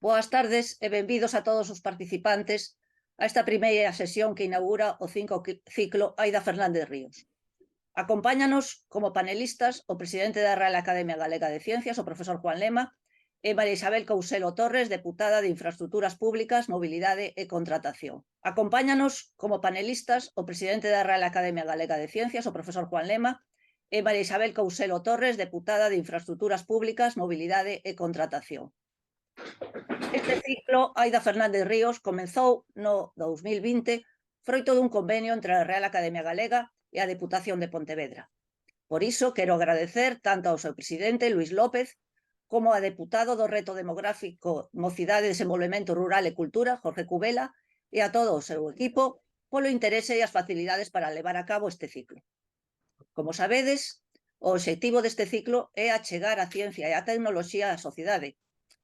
Boas tardes e benvidos a todos os participantes a esta primeira sesión que inaugura o 5 ciclo Aida Fernández Ríos. Acompáñanos como panelistas o presidente da Real Academia Galega de Ciencias, o profesor Juan Lema, e María Isabel Couselo Torres, deputada de Infraestructuras Públicas, Mobilidade e Contratación. Acompáñanos como panelistas o presidente da Real Academia Galega de Ciencias, o profesor Juan Lema, e María Isabel Couselo Torres, deputada de Infraestructuras Públicas, Mobilidade e Contratación. Este ciclo, Aida Fernández Ríos, comezou no 2020 froito dun convenio entre a Real Academia Galega e a Deputación de Pontevedra. Por iso, quero agradecer tanto ao seu presidente, Luís López, como a deputado do Reto Demográfico Mocidade, Desenvolvemento Rural e Cultura, Jorge Cubela, e a todo o seu equipo polo interese e as facilidades para levar a cabo este ciclo. Como sabedes, o obxectivo deste ciclo é achegar a ciencia e a tecnoloxía á sociedade,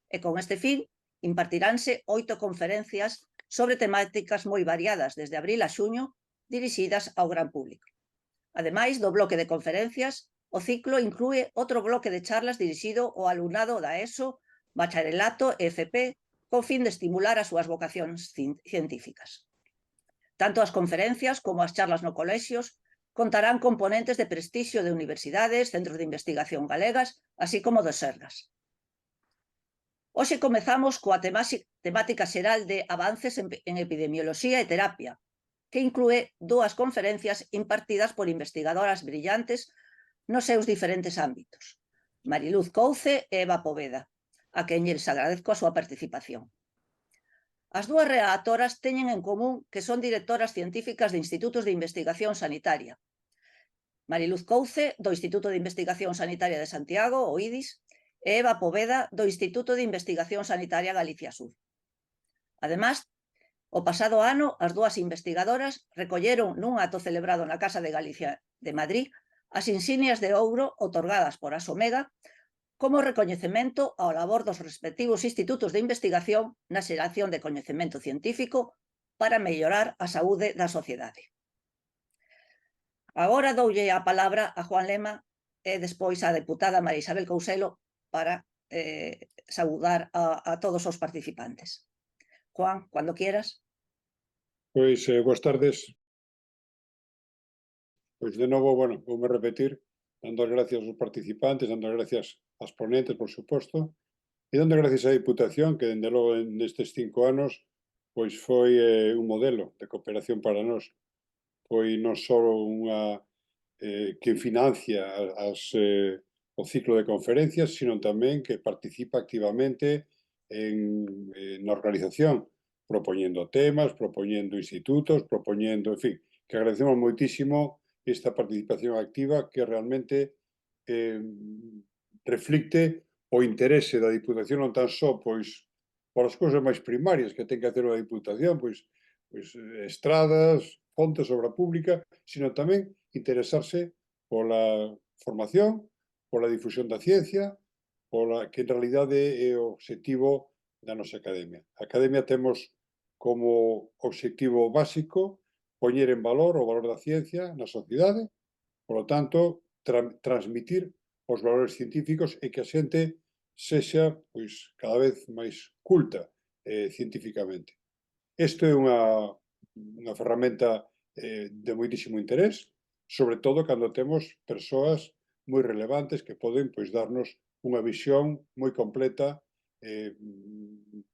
e con este fin impartiránse 8 conferencias sobre temáticas moi variadas desde abril a xuño, dirixidas ao gran público. Ademais do bloque de conferencias, o ciclo inclúe outro bloque de charlas dirixido ao alumnado da ESO, bacharelato e FP, con fin de estimular as súas vocacións científicas. Tanto as conferencias como as charlas no colexios contarán componentes de prestixio de universidades, centros de investigación galegas, así como de sergas. Hoxe comezamos coa temática xeral de avances en epidemioloxía e terapia, que inclúe 2 conferencias impartidas por investigadoras brillantes nos seus diferentes ámbitos, Mariluz Couce e Eva Poveda, a quen lles agradezco a súa participación. As 2 relatoras teñen en común que son directoras científicas de institutos de investigación sanitaria. Mariluz Couce, do Instituto de Investigación Sanitaria de Santiago, o IDIS, e Eva Poveda, do Instituto de Investigación Sanitaria Galicia Sur. Además, o pasado ano, as 2 investigadoras recolleron nun acto celebrado na Casa de Galicia de Madrid as insignias de ouro outorgadas por Asomega como recoñecemento ao labor dos respectivos institutos de investigación na xeración de coñecemento científico para mellorar a saúde da sociedade. Agora doulle a palabra a Juan Lema e despois a deputada María Isabel Couselo para saudar a todos os participantes. Juan, cuando quieras. Pois, boas tardes. Pois, de novo, bueno, voume repetir, dando as gracias aos participantes, dando as gracias ás ponentes, por suposto, e dando gracias á Diputación, que, dende logo, nestes 5 anos, pois foi un modelo de cooperación para nós. Foi non só unha que financia o ciclo de conferencias, sino tamén que participa activamente na organización, propoñendo temas, propoñendo institutos, propoñendo, en fin, que agradecemos moitísimo esta participación activa que realmente reflicte o interese da Diputación non tan só pois por as cousas máis primarias que ten que hacer a Diputación, pois estradas, fontes, obra pública, sino tamén interesarse pola formación, pola difusión da ciencia, pola que en realidade é o obxectivo da nosa academia. A academia temos como obxectivo básico poñer en valor o valor da ciencia na sociedade, polo tanto, transmitir os valores científicos e que a xente sexa pois cada vez máis culta científicamente. Isto é unha ferramenta de moitísimo interés, sobre todo cando temos persoas moi relevantes que poden pois darnos unha visión moi completa,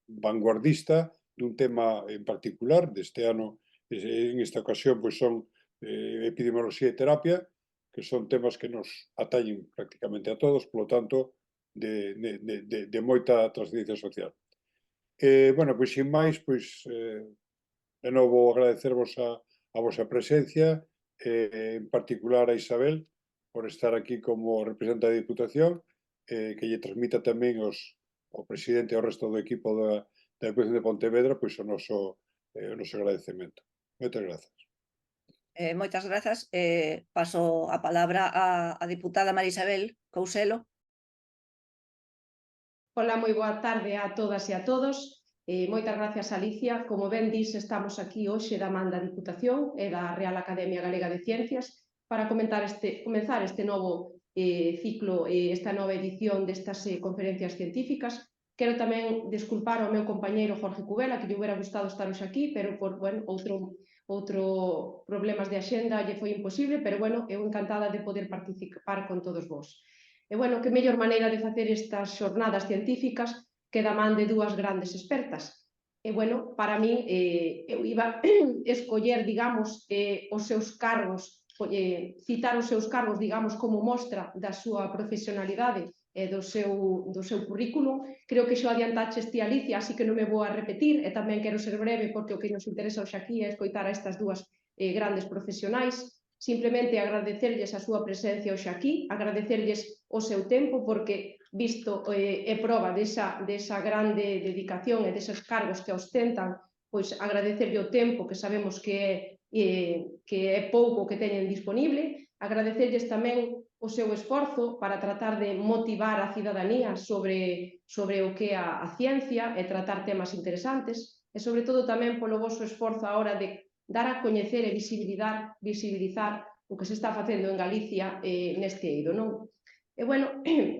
vanguardista dun tema en particular. Deste ano, en esta ocasión, pois son epidemioloxía e terapia, que son temas que nos atañen prácticamente a todos, polo tanto, de moita trascendencia social. Bueno, pois, sin máis, pois, de novo agradecervos a vosa presencia, en particular a Isabel, por estar aquí como representante da Diputación, que lle transmita tamén ao presidente e ao resto do equipo da Diputación de Pontevedra pois o noso agradecemento. Moitas grazas. Moitas grazas. Paso a palabra á deputada María Isabel Couselo. Hola, moi boa tarde a todas e a todos. Moitas gracias, Alicia. Como ben dis, estamos aquí hoxe da man da Diputación e da Real Academia Galega de Ciencias para comenzar este novo ciclo, esta nova edición destas conferencias científicas Quero tamén desculpar ao meu compañeiro Jorge Cubela, que lle hubiera gustado estar hoxe aquí, pero por outro problemas de axenda lle foi imposible, pero bueno, eu encantada de poder participar con todos vós. E bueno, que mellor maneira de facer estas xornadas científicas que da man de dúas grandes expertas. E bueno, para mí, eu iba escoller, digamos, os seus cargos, citar os seus cargos, digamos, como mostra da súa profesionalidade e do seu currículum. Creo que xo adiantaches ti, Alicia, así que non me vou a repetir, e tamén quero ser breve porque o que nos interesa hoxe aquí é escoitar a estas dúas grandes profesionais. Simplemente agradecerlles a súa presencia hoxe aquí, agradecerlles o seu tempo, porque visto é proba desa grande dedicación e deses cargos que ostentan, pois agradecerlle o tempo que sabemos que é pouco que teñen disponible, agradecerlles tamén o seu esforzo para tratar de motivar a cidadanía sobre o que é a ciencia e tratar temas interesantes, e sobre todo tamén polo voso esforzo a hora de dar a coñecer e visibilizar o que se está facendo en Galicia neste eido, non? E, bueno,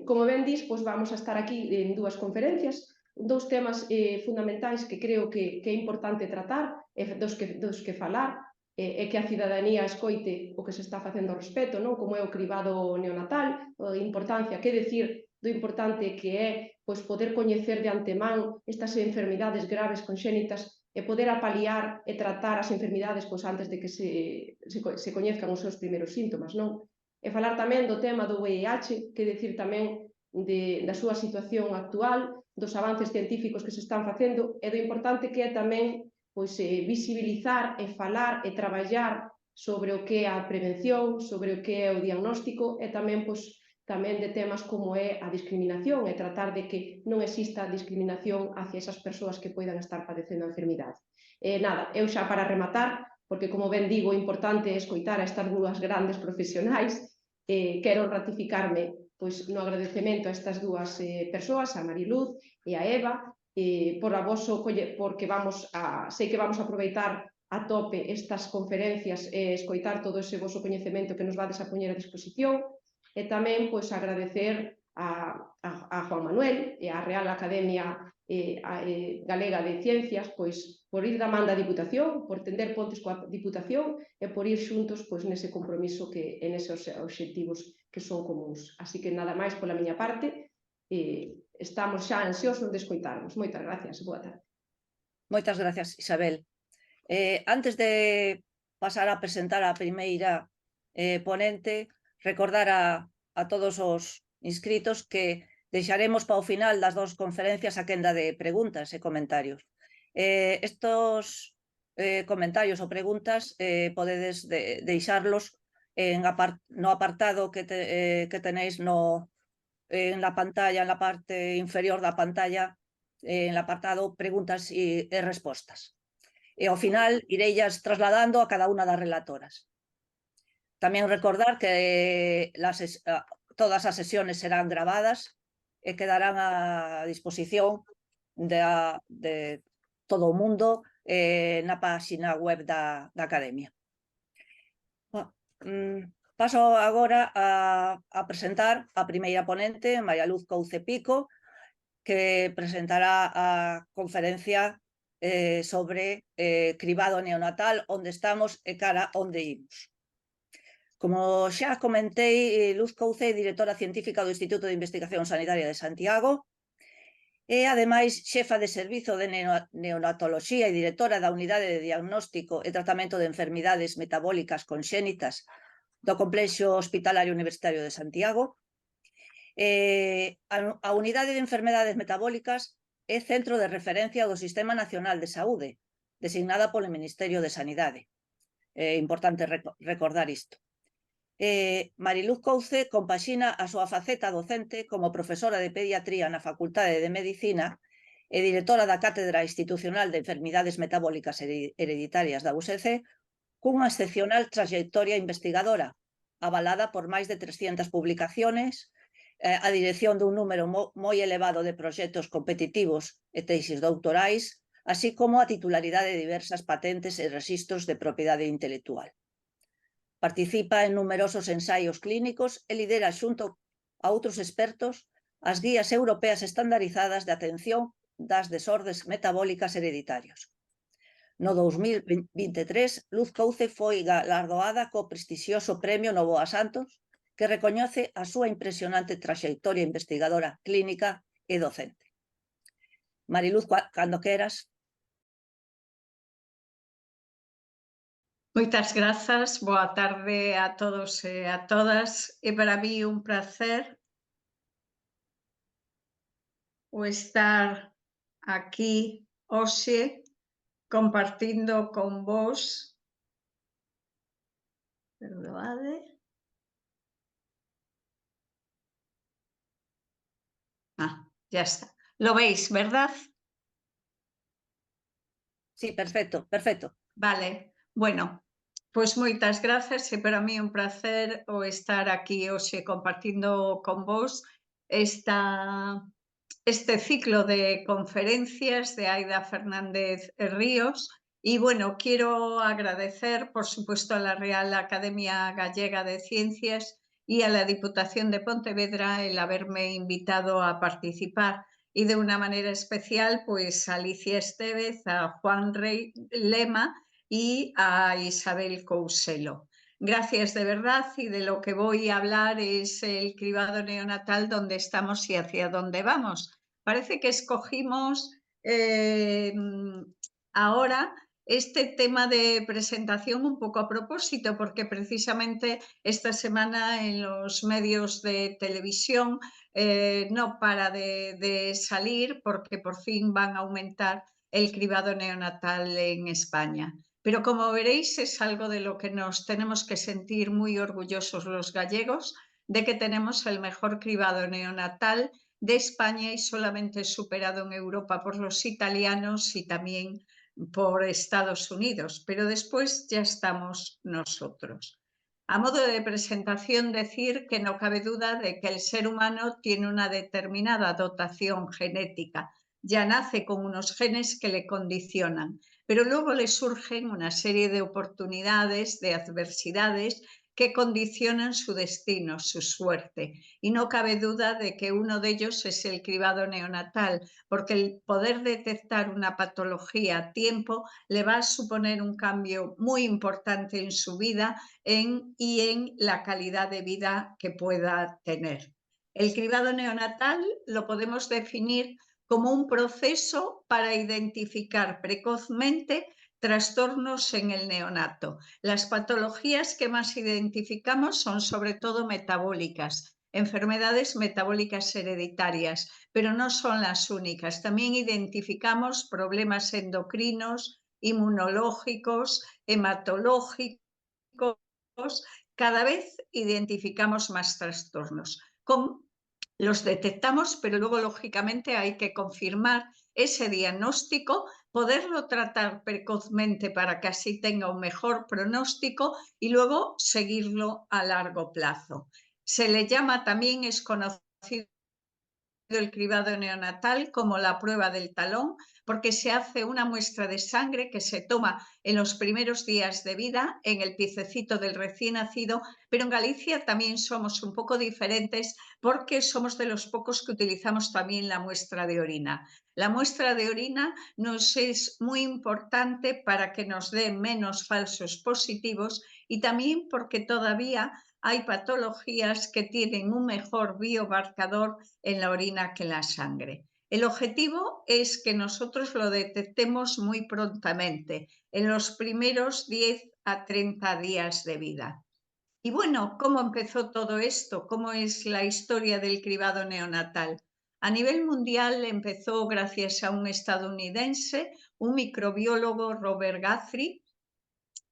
como ben dis, pois vamos a estar aquí en dúas conferencias, dous temas fundamentais que creo que é importante tratar, dos que falar, e que a cidadanía escoite o que se está facendo ao respecto, non? Como é o cribado neonatal, a importancia, que decir do importante que é pois, poder coñecer de antemán estas enfermidades graves conxénitas e poder apaliar e tratar as enfermidades pois, antes de que se coñezcan os seus primeiros síntomas, non? E falar tamén do tema do VIH, que decir tamén da súa situación actual, dos avances científicos que se están facendo e do importante que é tamén pois, visibilizar e falar e traballar sobre o que é a prevención, sobre o que é o diagnóstico e tamén pois, tamén de temas como é a discriminación e tratar de que non exista discriminación hacia esas persoas que poidan estar padecendo a enfermidade. Nada, eu xa para rematar, porque como ben digo, o importante é escoitar a estas dúas grandes profesionais, quero ratificarme pois, no agradecemento a estas dúas persoas, a Mariluz e a Eva, porque sei que vamos a aproveitar a tope estas conferencias e escoitar todo ese voso coñecemento que nos vades a poñer a disposición. E tamén pois, agradecer a Juan Manuel e a Real Academia Galega de Ciencias pois, por ir da man da Diputación, por tender pontes coa Diputación e por ir xuntos pois, nese compromiso e neses obxectivos que son comuns. Así que nada máis pola miña parte, estamos xa ansiosos de escoitarnos. Moitas gracias, boa tarde. Moitas gracias, Isabel. Antes de pasar a presentar a primeira ponente, recordar a todos os inscritos que deixaremos para o final das dúas conferencias a quenda de preguntas e comentarios. Estos comentarios ou preguntas podedes deixarlos no apartado que tenéis en la pantalla, en la parte inferior da pantalla, en el apartado preguntas e respostas. E ao final ireillas trasladando a cada unha das relatoras. Tamén recordar que todas as sesiones serán gravadas e quedarán a disposición de todo o mundo na páxina web da Academia. Paso agora a presentar a primeira ponente, María Luz Couce Pico, que presentará a conferencia sobre cribado neonatal, onde estamos e cara onde imos. Como xa comentei, Luz Couce é directora científica do Instituto de Investigación Sanitaria de Santiago e, ademais, xefa de servizo de neonatoloxía e directora da Unidade de Diagnóstico e Tratamento de Enfermidades Metabólicas Conxénitas do Complexo Hospitalario Universitario de Santiago. A Unidade de Enfermedades Metabólicas é centro de referencia do Sistema Nacional de Saúde, designada polo Ministerio de Sanidade. É importante recordar isto. Mariluz Couce compaxina a súa faceta docente como profesora de pediatría na Facultade de Medicina e directora da Cátedra Institucional de Enfermidades Metabólicas Hereditarias da USC, cunha excepcional trayectoria investigadora, avalada por máis de 300 publicaciones, a dirección dun número moi elevado de proxectos competitivos e tesis doutorais, así como a titularidade de diversas patentes e rexistros de propiedade intelectual. Participa en numerosos ensaios clínicos e lidera xunto a outros expertos as guías europeas estandarizadas de atención das desordes metabólicas hereditarios. No 2023, Luz Couce foi galardoada co prestixioso Premio Novoa Santos, que recoñece a súa impresionante traxectoria investigadora clínica e docente. Mariluz, cando queras. Moitas grazas, boa tarde a todos e a todas. É para mí un placer o estar aquí hoxe compartindo con vos. Perdoade. Ya está. Lo veis, verdad? Sí, perfecto, perfecto. Vale, bueno, pois moitas grazas e para mí un placer o estar aquí hoxe compartindo con vos este ciclo de conferencias de Aida Fernández Ríos y bueno, quiero agradecer por supuesto a la Real Academia Gallega de Ciencias y a la Diputación de Pontevedra el haberme invitado a participar y de una manera especial pues a Alicia Estevez, a Juan Rey Lema y a Isabel Couselo. Gracias de verdad y de lo que voy a hablar es el cribado neonatal, dónde estamos y hacia dónde vamos. Parece que escogimos ahora este tema de presentación un poco a propósito, porque precisamente esta semana en los medios de televisión no para de salir porque por fin van a aumentar el cribado neonatal en España. Pero como veréis es algo de lo que nos tenemos que sentir muy orgullosos los gallegos, de que tenemos el mejor cribado neonatal de España y solamente superado en Europa por los italianos y también por Estados Unidos, pero después ya estamos nosotros. A modo de presentación decir que no cabe duda de que el ser humano tiene una determinada dotación genética, ya nace con unos genes que le condicionan, pero luego le surgen una serie de oportunidades, de adversidades que condicionan su destino, su suerte. Y no cabe duda de que uno de ellos es el cribado neonatal, porque el poder detectar una patología a tiempo le va a suponer un cambio muy importante en su vida y en la calidad de vida que pueda tener. El cribado neonatal lo podemos definir como un proceso para identificar precozmente trastornos en el neonato. Las patologías que más identificamos son sobre todo metabólicas, enfermedades metabólicas hereditarias, pero no son las únicas. También identificamos problemas endocrinos, inmunológicos, hematológicos. Cada vez identificamos más trastornos. Los detectamos, pero luego lógicamente hay que confirmar ese diagnóstico, poderlo tratar precozmente para que así tenga un mejor pronóstico y luego seguirlo a largo plazo. Se le llama también, es conocido el cribado neonatal como la prueba del talón, porque se hace una muestra de sangre que se toma en los primeros días de vida, en el piececito del recién nacido, pero en Galicia también somos un poco diferentes porque somos de los pocos que utilizamos también la muestra de orina. La muestra de orina nos es muy importante para que nos dé menos falsos positivos y también porque todavía hay patologías que tienen un mejor biomarcador en la orina que en la sangre. El objetivo es que nosotros lo detectemos muy prontamente, en los primeros 10 a 30 días de vida. Y bueno, ¿cómo empezó todo esto? ¿Cómo es la historia del cribado neonatal? A nivel mundial empezó gracias a un estadounidense, un microbiólogo, Robert Guthrie,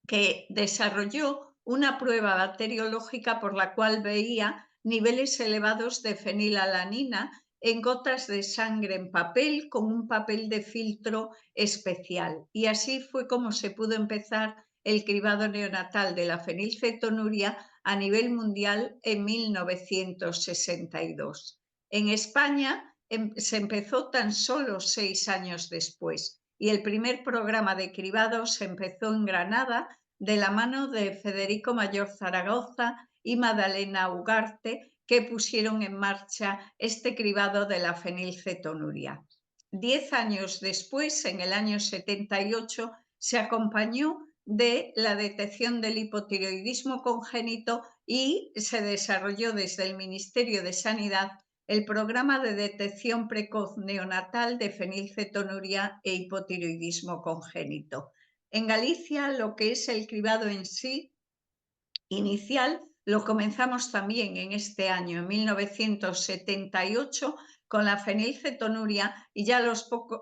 que desarrolló una prueba bacteriológica por la cual veía niveles elevados de fenilalanina en gotas de sangre en papel con un papel de filtro especial. Y así fue como se pudo empezar el cribado neonatal de la fenilcetonuria a nivel mundial en 1962. En España se empezó tan solo 6 años después y el primer programa de cribado se empezó en Granada de la mano de Federico Mayor Zaragoza y Madalena Ugarte, que pusieron en marcha este cribado de la fenilcetonuria. 10 años después, en el año 78, se acompañó de la detección del hipotiroidismo congénito y se desarrolló desde el Ministerio de Sanidad el programa de detección precoz neonatal de fenilcetonuria e hipotiroidismo congénito. En Galicia, lo que es el cribado en sí inicial lo comenzamos también en este año, en 1978, con la fenilcetonuria, y ya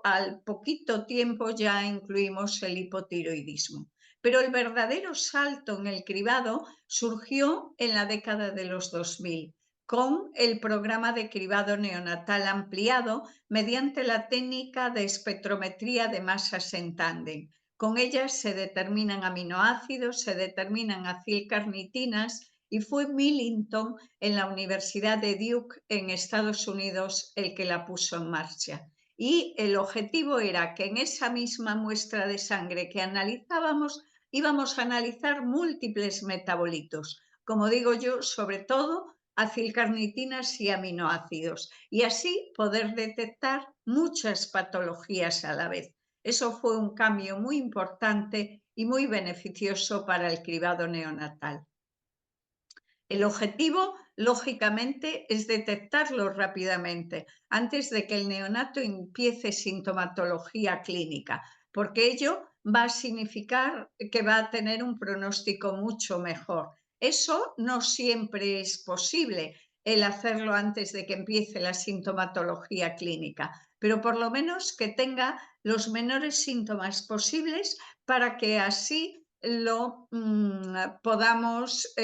al poquito tiempo ya incluimos el hipotiroidismo. Pero el verdadero salto en el cribado surgió en la década de los 2000, con el programa de cribado neonatal ampliado mediante la técnica de espectrometría de masas en tándem. Con ellas se determinan aminoácidos, se determinan acilcarnitinas, y fue Millington en la Universidad de Duke en Estados Unidos el que la puso en marcha. Y el objetivo era que en esa misma muestra de sangre que analizábamos íbamos a analizar múltiples metabolitos, como digo yo, sobre todo acilcarnitinas y aminoácidos, y así poder detectar muchas patologías a la vez. Eso fue un cambio muy importante y muy beneficioso para el cribado neonatal. El objetivo, lógicamente, es detectarlo rápidamente antes de que el neonato empiece sintomatología clínica, porque ello va a significar que va a tener un pronóstico mucho mejor. Eso no siempre es posible, el hacerlo antes de que empiece la sintomatología clínica, pero por lo menos que tenga los menores síntomas posibles para que así lo podamos,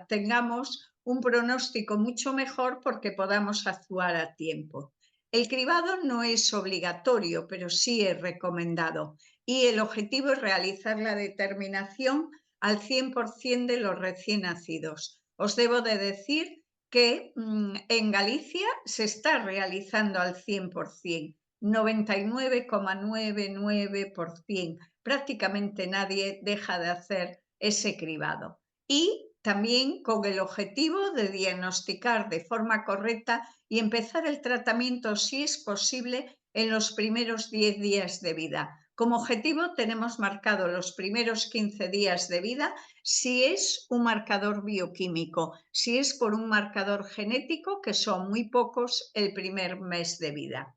tengamos un pronóstico mucho mejor porque podamos actuar a tiempo. El cribado no es obligatorio, pero sí es recomendado, y el objetivo es realizar la determinación al 100% de los recién nacidos. Os debo de decir que en Galicia se está realizando al 100%, 99,99%. Prácticamente nadie deja de hacer ese cribado. Y también con el objetivo de diagnosticar de forma correcta y empezar el tratamiento, si es posible, en los primeros 10 días de vida. Como objetivo tenemos marcado los primeros 15 días de vida si es un marcador bioquímico, si es por un marcador genético, que son muy pocos el primer mes de vida.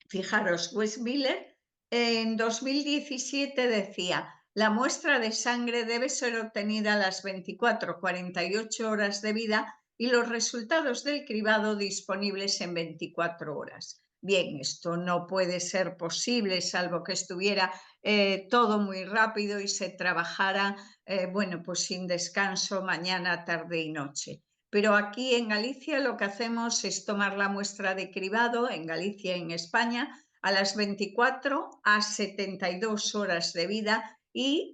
Fijaros, Westmiller en 2017 decía: la muestra de sangre debe ser obtenida a las 24-48 horas de vida y los resultados del cribado disponibles en 24 horas. Bien, esto no puede ser posible salvo que estuviera todo muy rápido y se trabajara pues sin descanso mañana, tarde y noche. Pero aquí en Galicia lo que hacemos es tomar la muestra de cribado, en Galicia y en España, a las 24 a 72 horas de vida, y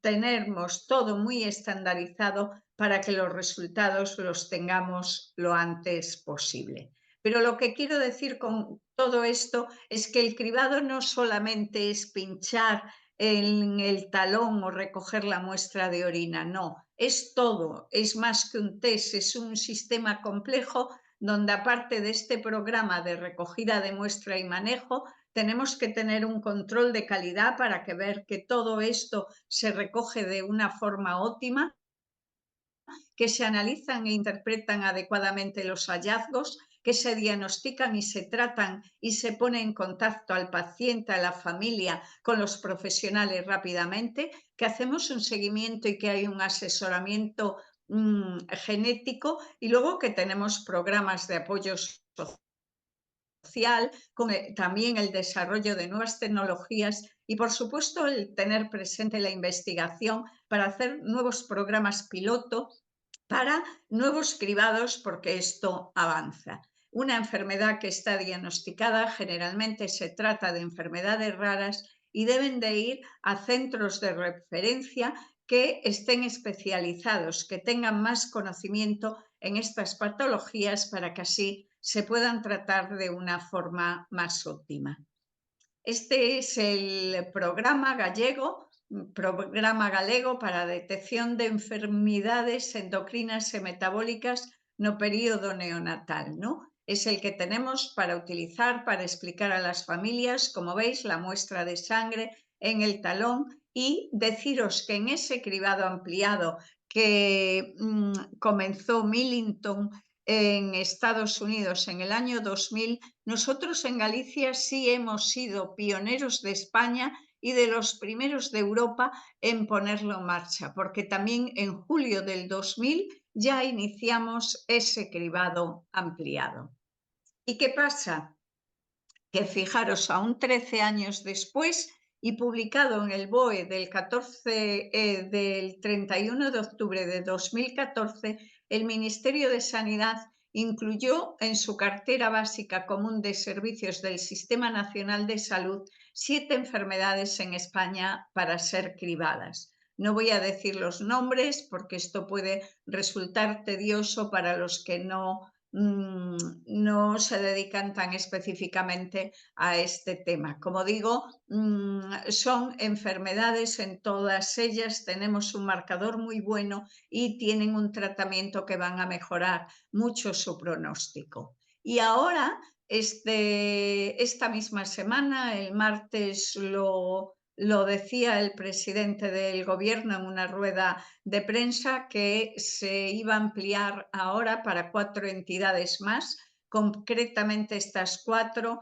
tenemos todo muy estandarizado para que los resultados los tengamos lo antes posible. Pero lo que quiero decir con todo esto es que el cribado no solamente es pinchar en el talón o recoger la muestra de orina, no, es todo, es más que un test, es un sistema complejo donde, aparte de este programa de recogida de muestra y manejo, tenemos que tener un control de calidad para ver que todo esto se recoge de una forma óptima, que se analizan e interpretan adecuadamente los hallazgos, que se diagnostican y se tratan y se pone en contacto al paciente, a la familia, con los profesionales rápidamente, que hacemos un seguimiento y que hay un asesoramiento genético, y luego que tenemos programas de apoyo social, con también el desarrollo de nuevas tecnologías y, por supuesto, el tener presente la investigación para hacer nuevos programas piloto para nuevos cribados, porque esto avanza. Una enfermedad que está diagnosticada, generalmente se trata de enfermedades raras y deben de ir a centros de referencia que estén especializados, que tengan más conocimiento en estas patologías, para que así se puedan tratar de una forma más óptima. Este es el programa galego para detección de enfermedades endocrinas y metabólicas no período neonatal, ¿no? Es el que tenemos para utilizar, para explicar a las familias, como veis, la muestra de sangre en el talón, y deciros que en ese cribado ampliado que comenzó Millington en Estados Unidos en el año 2000, nosotros en Galicia sí hemos sido pioneros de España y de los primeros de Europa en ponerlo en marcha, porque también en julio del 2000 ya iniciamos ese cribado ampliado. ¿Y qué pasa? Que fijaros, aún 13 años después y publicado en el BOE del 31 de octubre de 2014, el Ministerio de Sanidad incluyó en su cartera básica común de servicios del Sistema Nacional de Salud 7 enfermedades en España para ser cribadas. No voy a decir los nombres porque esto puede resultar tedioso para los que no se dedican tan específicamente a este tema. Como digo, son enfermedades, en todas ellas tenemos un marcador muy bueno y tienen un tratamiento que van a mejorar mucho su pronóstico. Y ahora, esta misma semana, el martes lo decía el presidente del gobierno en una rueda de prensa, que se iba a ampliar ahora para 4 entidades más, concretamente estas 4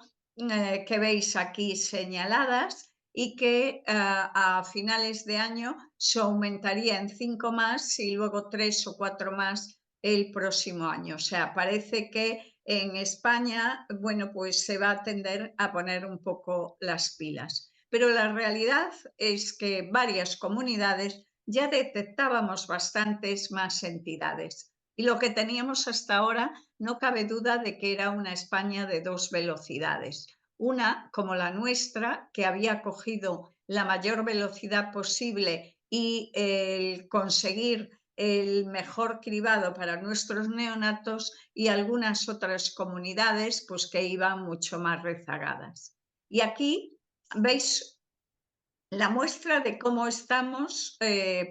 que veis aquí señaladas, y que a finales de año se aumentaría en 5 más y luego 3 o 4 más el próximo año. O sea, parece que en España, bueno, pues se va a tender a poner un poco las pilas. Pero la realidad es que varias comunidades ya detectábamos bastantes más entidades. Y lo que teníamos hasta ahora, no cabe duda de que era una España de 2 velocidades. Una, como la nuestra, que había cogido la mayor velocidad posible y el conseguir el mejor cribado para nuestros neonatos, y algunas otras comunidades pues que iban mucho más rezagadas. Y aquí veis la muestra de cómo estamos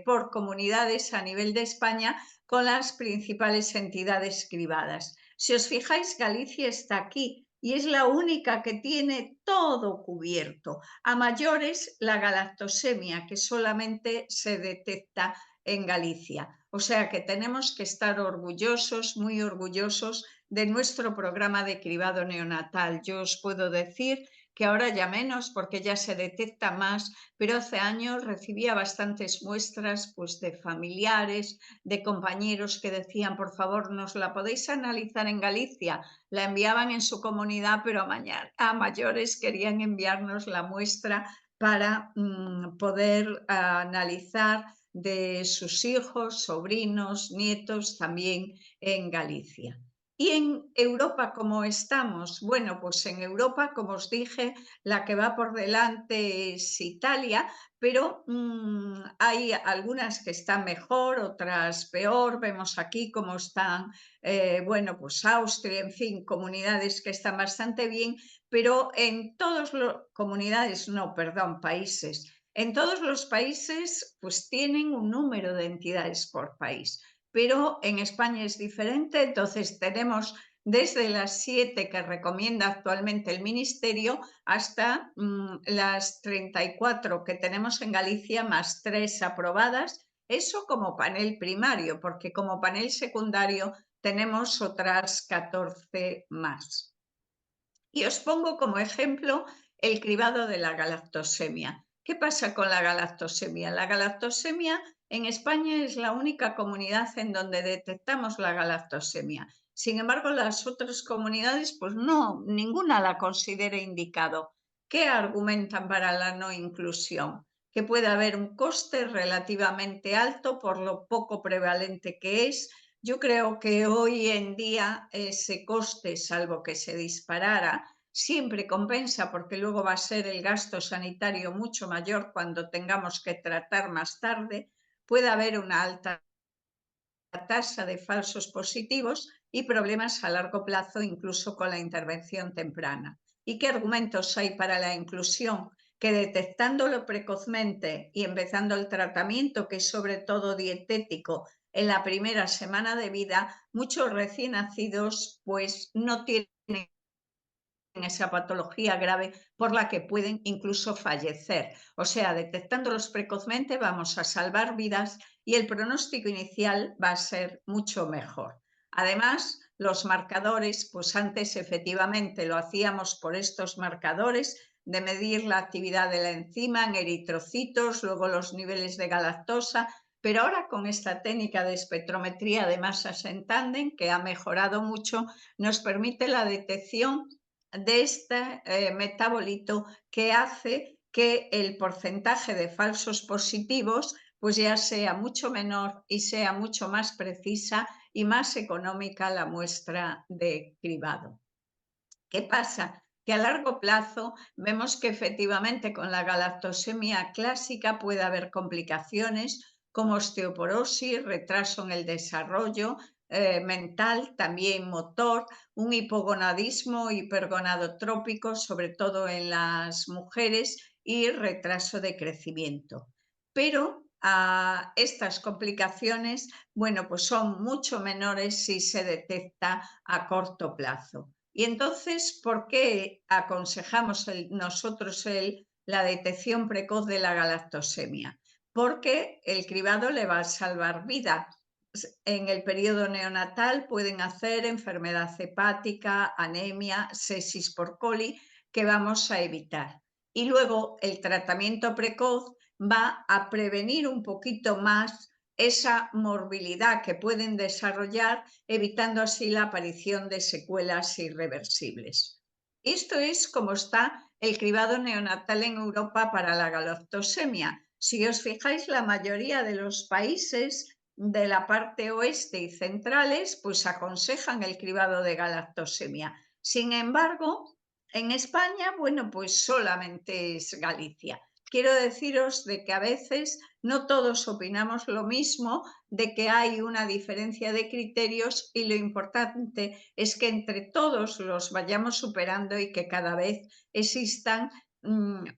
por comunidades a nivel de España con las principales entidades cribadas. Si os fijáis, Galicia está aquí y es la única que tiene todo cubierto. A mayores, la galactosemia, que solamente se detecta en Galicia. O sea que tenemos que estar orgullosos, muy orgullosos de nuestro programa de cribado neonatal. Yo os puedo decir que ahora ya menos porque ya se detecta más, pero hace años recibía bastantes muestras pues, de familiares, de compañeros que decían, por favor, ¿nos la podéis analizar en Galicia? La enviaban en su comunidad, pero a mayores querían enviarnos la muestra para poder analizar de sus hijos, sobrinos, nietos también en Galicia. ¿Y en Europa cómo estamos? Bueno, pues en Europa, como os dije, la que va por delante es Italia, pero hay algunas que están mejor, otras peor. Vemos aquí cómo están, bueno, pues Austria, en fin, comunidades que están bastante bien, pero en todas las comunidades, no, perdón, países. En todos los países, pues tienen un número de entidades por país. Pero en España es diferente, entonces tenemos desde las 7 que recomienda actualmente el Ministerio hasta las 34 que tenemos en Galicia, más 3 aprobadas, eso como panel primario, porque como panel secundario tenemos otras 14 más. Y os pongo como ejemplo el cribado de la galactosemia. ¿Qué pasa con la galactosemia? La galactosemia en España es la única comunidad en donde detectamos la galactosemia. Sin embargo, las otras comunidades, pues no, ninguna la considera indicado. ¿Qué argumentan para la no inclusión? Que puede haber un coste relativamente alto por lo poco prevalente que es. Yo creo que hoy en día ese coste, salvo que se disparara, siempre compensa porque luego va a ser el gasto sanitario mucho mayor cuando tengamos que tratar más tarde. Puede haber una alta tasa de falsos positivos y problemas a largo plazo, incluso con la intervención temprana. ¿Y qué argumentos hay para la inclusión? Que detectándolo precozmente y empezando el tratamiento, que es sobre todo dietético, en la primera semana de vida, muchos recién nacidos pues no tienen esa patología grave por la que pueden incluso fallecer. O sea, detectándolos precozmente vamos a salvar vidas y el pronóstico inicial va a ser mucho mejor. Además, los marcadores, pues antes efectivamente lo hacíamos por estos marcadores de medir la actividad de la enzima en eritrocitos, luego los niveles de galactosa, pero ahora con esta técnica de espectrometría de masas en tándem, que ha mejorado mucho, nos permite la detección de este metabolito que hace que el porcentaje de falsos positivos pues ya sea mucho menor y sea mucho más precisa y más económica la muestra de cribado. ¿Qué pasa? Que a largo plazo vemos que efectivamente con la galactosemia clásica puede haber complicaciones como osteoporosis, retraso en el desarrollo mental, también motor, un hipogonadismo hipergonadotrópico, sobre todo en las mujeres, y retraso de crecimiento. Pero estas complicaciones, bueno, pues son mucho menores si se detecta a corto plazo. Y entonces, ¿por qué aconsejamos nosotros la detección precoz de la galactosemia? Porque el cribado le va a salvar vida. En el periodo neonatal pueden hacer enfermedad hepática, anemia, sepsis por coli, que vamos a evitar. Y luego el tratamiento precoz va a prevenir un poquito más esa morbilidad que pueden desarrollar, evitando así la aparición de secuelas irreversibles. Esto es como está el cribado neonatal en Europa para la galactosemia. Si os fijáis, la mayoría de los países de la parte oeste y centrales pues aconsejan el cribado de galactosemia. Sin embargo, en España, bueno, pues solamente es Galicia. Quiero deciros de que a veces no todos opinamos lo mismo, de que hay una diferencia de criterios y lo importante es que entre todos los vayamos superando y que cada vez existan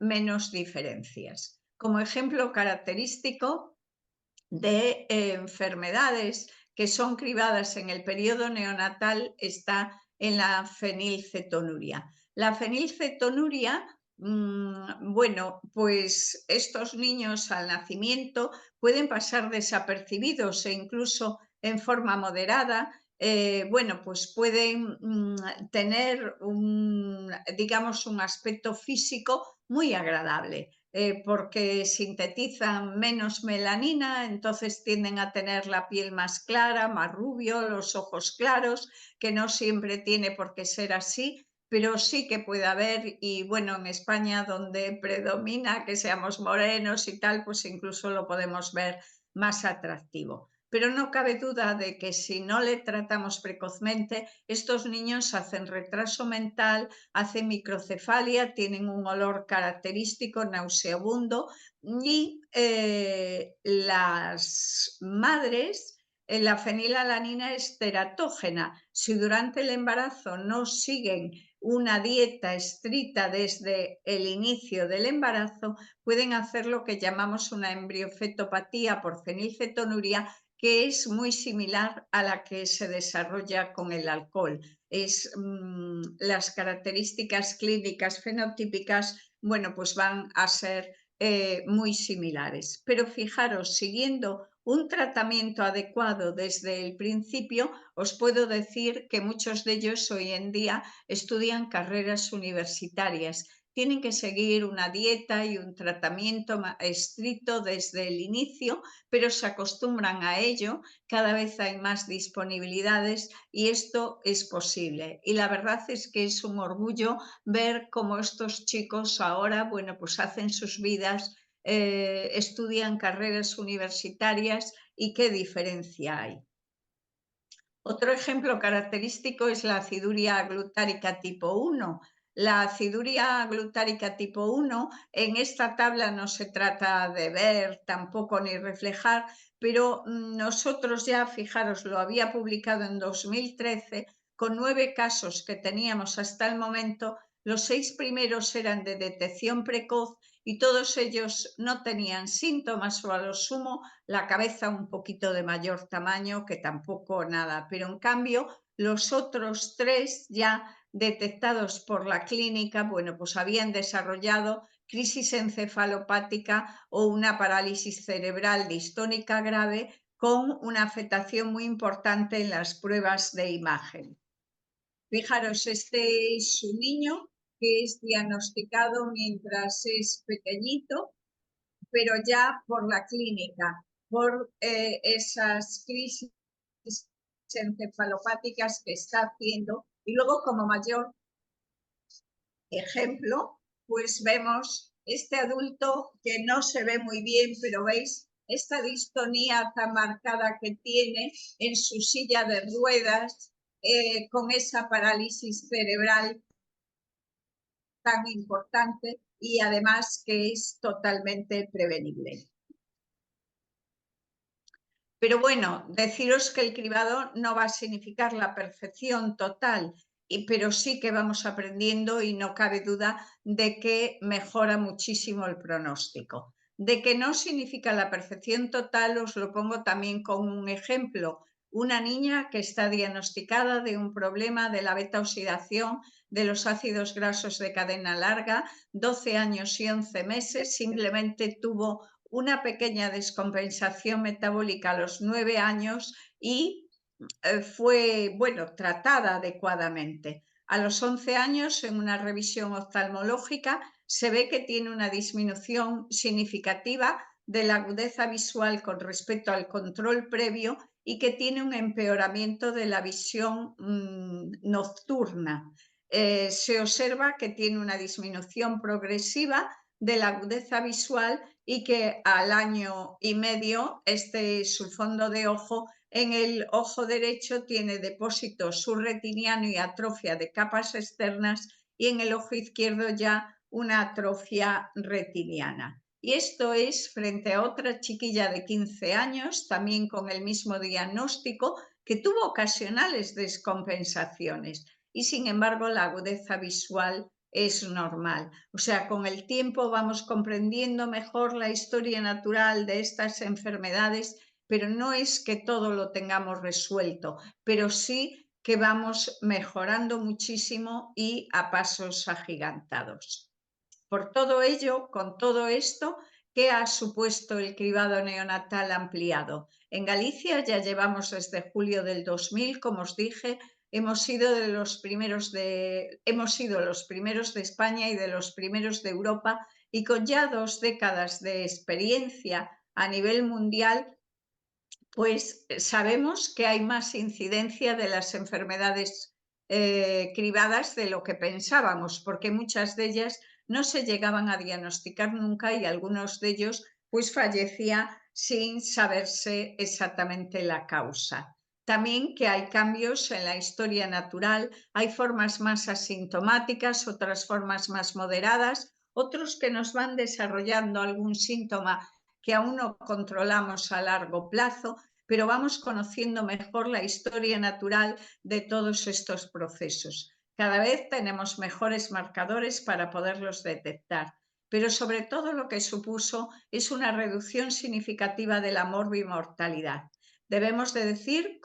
menos diferencias. Como ejemplo característico de enfermedades que son cribadas en el periodo neonatal está en la fenilcetonuria. La fenilcetonuria, bueno, pues estos niños al nacimiento pueden pasar desapercibidos e incluso en forma moderada, bueno, pues pueden tener digamos, un aspecto físico muy agradable. Porque sintetizan menos melanina, entonces tienden a tener la piel más clara, más rubio, los ojos claros, que no siempre tiene por qué ser así, pero sí que puede haber, y bueno, en España donde predomina que seamos morenos y tal, pues incluso lo podemos ver más atractivo. Pero no cabe duda de que si no le tratamos precozmente, estos niños hacen retraso mental, hacen microcefalia, tienen un olor característico, nauseabundo, y las madres, la fenilalanina es teratógena. Si durante el embarazo no siguen una dieta estricta desde el inicio del embarazo, pueden hacer lo que llamamos una embriofetopatía por fenilcetonuria, que es muy similar a la que se desarrolla con el alcohol. Las características clínicas fenotípicas, bueno, pues van a ser muy similares. Pero fijaros, siguiendo un tratamiento adecuado desde el principio, os puedo decir que muchos de ellos hoy en día estudian carreras universitarias. Tienen que seguir una dieta y un tratamiento estricto desde el inicio, pero se acostumbran a ello, cada vez hay más disponibilidades y esto es posible. Y la verdad es que es un orgullo ver cómo estos chicos ahora, bueno, pues hacen sus vidas, estudian carreras universitarias y qué diferencia hay. Otro ejemplo característico es la aciduria glutárica tipo 1. La aciduria glutárica tipo 1, en esta tabla no se trata de ver tampoco ni reflejar, pero nosotros ya, fijaros, lo había publicado en 2013, con 9 casos que teníamos hasta el momento, Los 6 primeros eran de detección precoz y todos ellos no tenían síntomas o a lo sumo la cabeza un poquito de mayor tamaño, que tampoco nada. Pero en cambio, los otros 3 ya detectados por la clínica, bueno, pues habían desarrollado crisis encefalopática o una parálisis cerebral distónica grave con una afectación muy importante en las pruebas de imagen. Fijaros, este es un niño que es diagnosticado mientras es pequeñito, pero ya por la clínica, por esas crisis encefalopáticas que está haciendo. Y luego, como mayor ejemplo, pues vemos este adulto que no se ve muy bien, pero veis esta distonía tan marcada que tiene en su silla de ruedas, con esa parálisis cerebral tan importante y además que es totalmente prevenible. Pero bueno, deciros que el cribado no va a significar la perfección total, pero sí que vamos aprendiendo y no cabe duda de que mejora muchísimo el pronóstico. De que no significa la perfección total, os lo pongo también con un ejemplo. Una niña que está diagnosticada de un problema de la beta-oxidación de los ácidos grasos de cadena larga, 12 años y 11 meses, simplemente tuvo una pequeña descompensación metabólica a los 9 años y fue, bueno, tratada adecuadamente. A los 11 años, en una revisión oftalmológica, se ve que tiene una disminución significativa de la agudeza visual con respecto al control previo y que tiene un empeoramiento de la visión nocturna. Se observa que tiene una disminución progresiva de la agudeza visual y que al año y medio su fondo de ojo en el ojo derecho tiene depósito subretiniano y atrofia de capas externas y en el ojo izquierdo ya una atrofia retiniana. Y esto es frente a otra chiquilla de 15 años, también con el mismo diagnóstico, que tuvo ocasionales descompensaciones y sin embargo la agudeza visual es normal. O sea, con el tiempo vamos comprendiendo mejor la historia natural de estas enfermedades, pero no es que todo lo tengamos resuelto, pero sí que vamos mejorando muchísimo y a pasos agigantados. Por todo ello, con todo esto, ¿qué ha supuesto el cribado neonatal ampliado? En Galicia ya llevamos desde julio del 2000, como os dije, hemos sido los primeros de España y de los primeros de Europa, y con ya 2 décadas de experiencia a nivel mundial, pues sabemos que hay más incidencia de las enfermedades cribadas de lo que pensábamos, porque muchas de ellas no se llegaban a diagnosticar nunca y algunos de ellos pues fallecían sin saberse exactamente la causa. También que hay cambios en la historia natural, hay formas más asintomáticas, otras formas más moderadas, otros que nos van desarrollando algún síntoma que aún no controlamos a largo plazo, pero vamos conociendo mejor la historia natural de todos estos procesos. Cada vez tenemos mejores marcadores para poderlos detectar, pero sobre todo lo que supuso es una reducción significativa de la morbimortalidad. Debemos de decir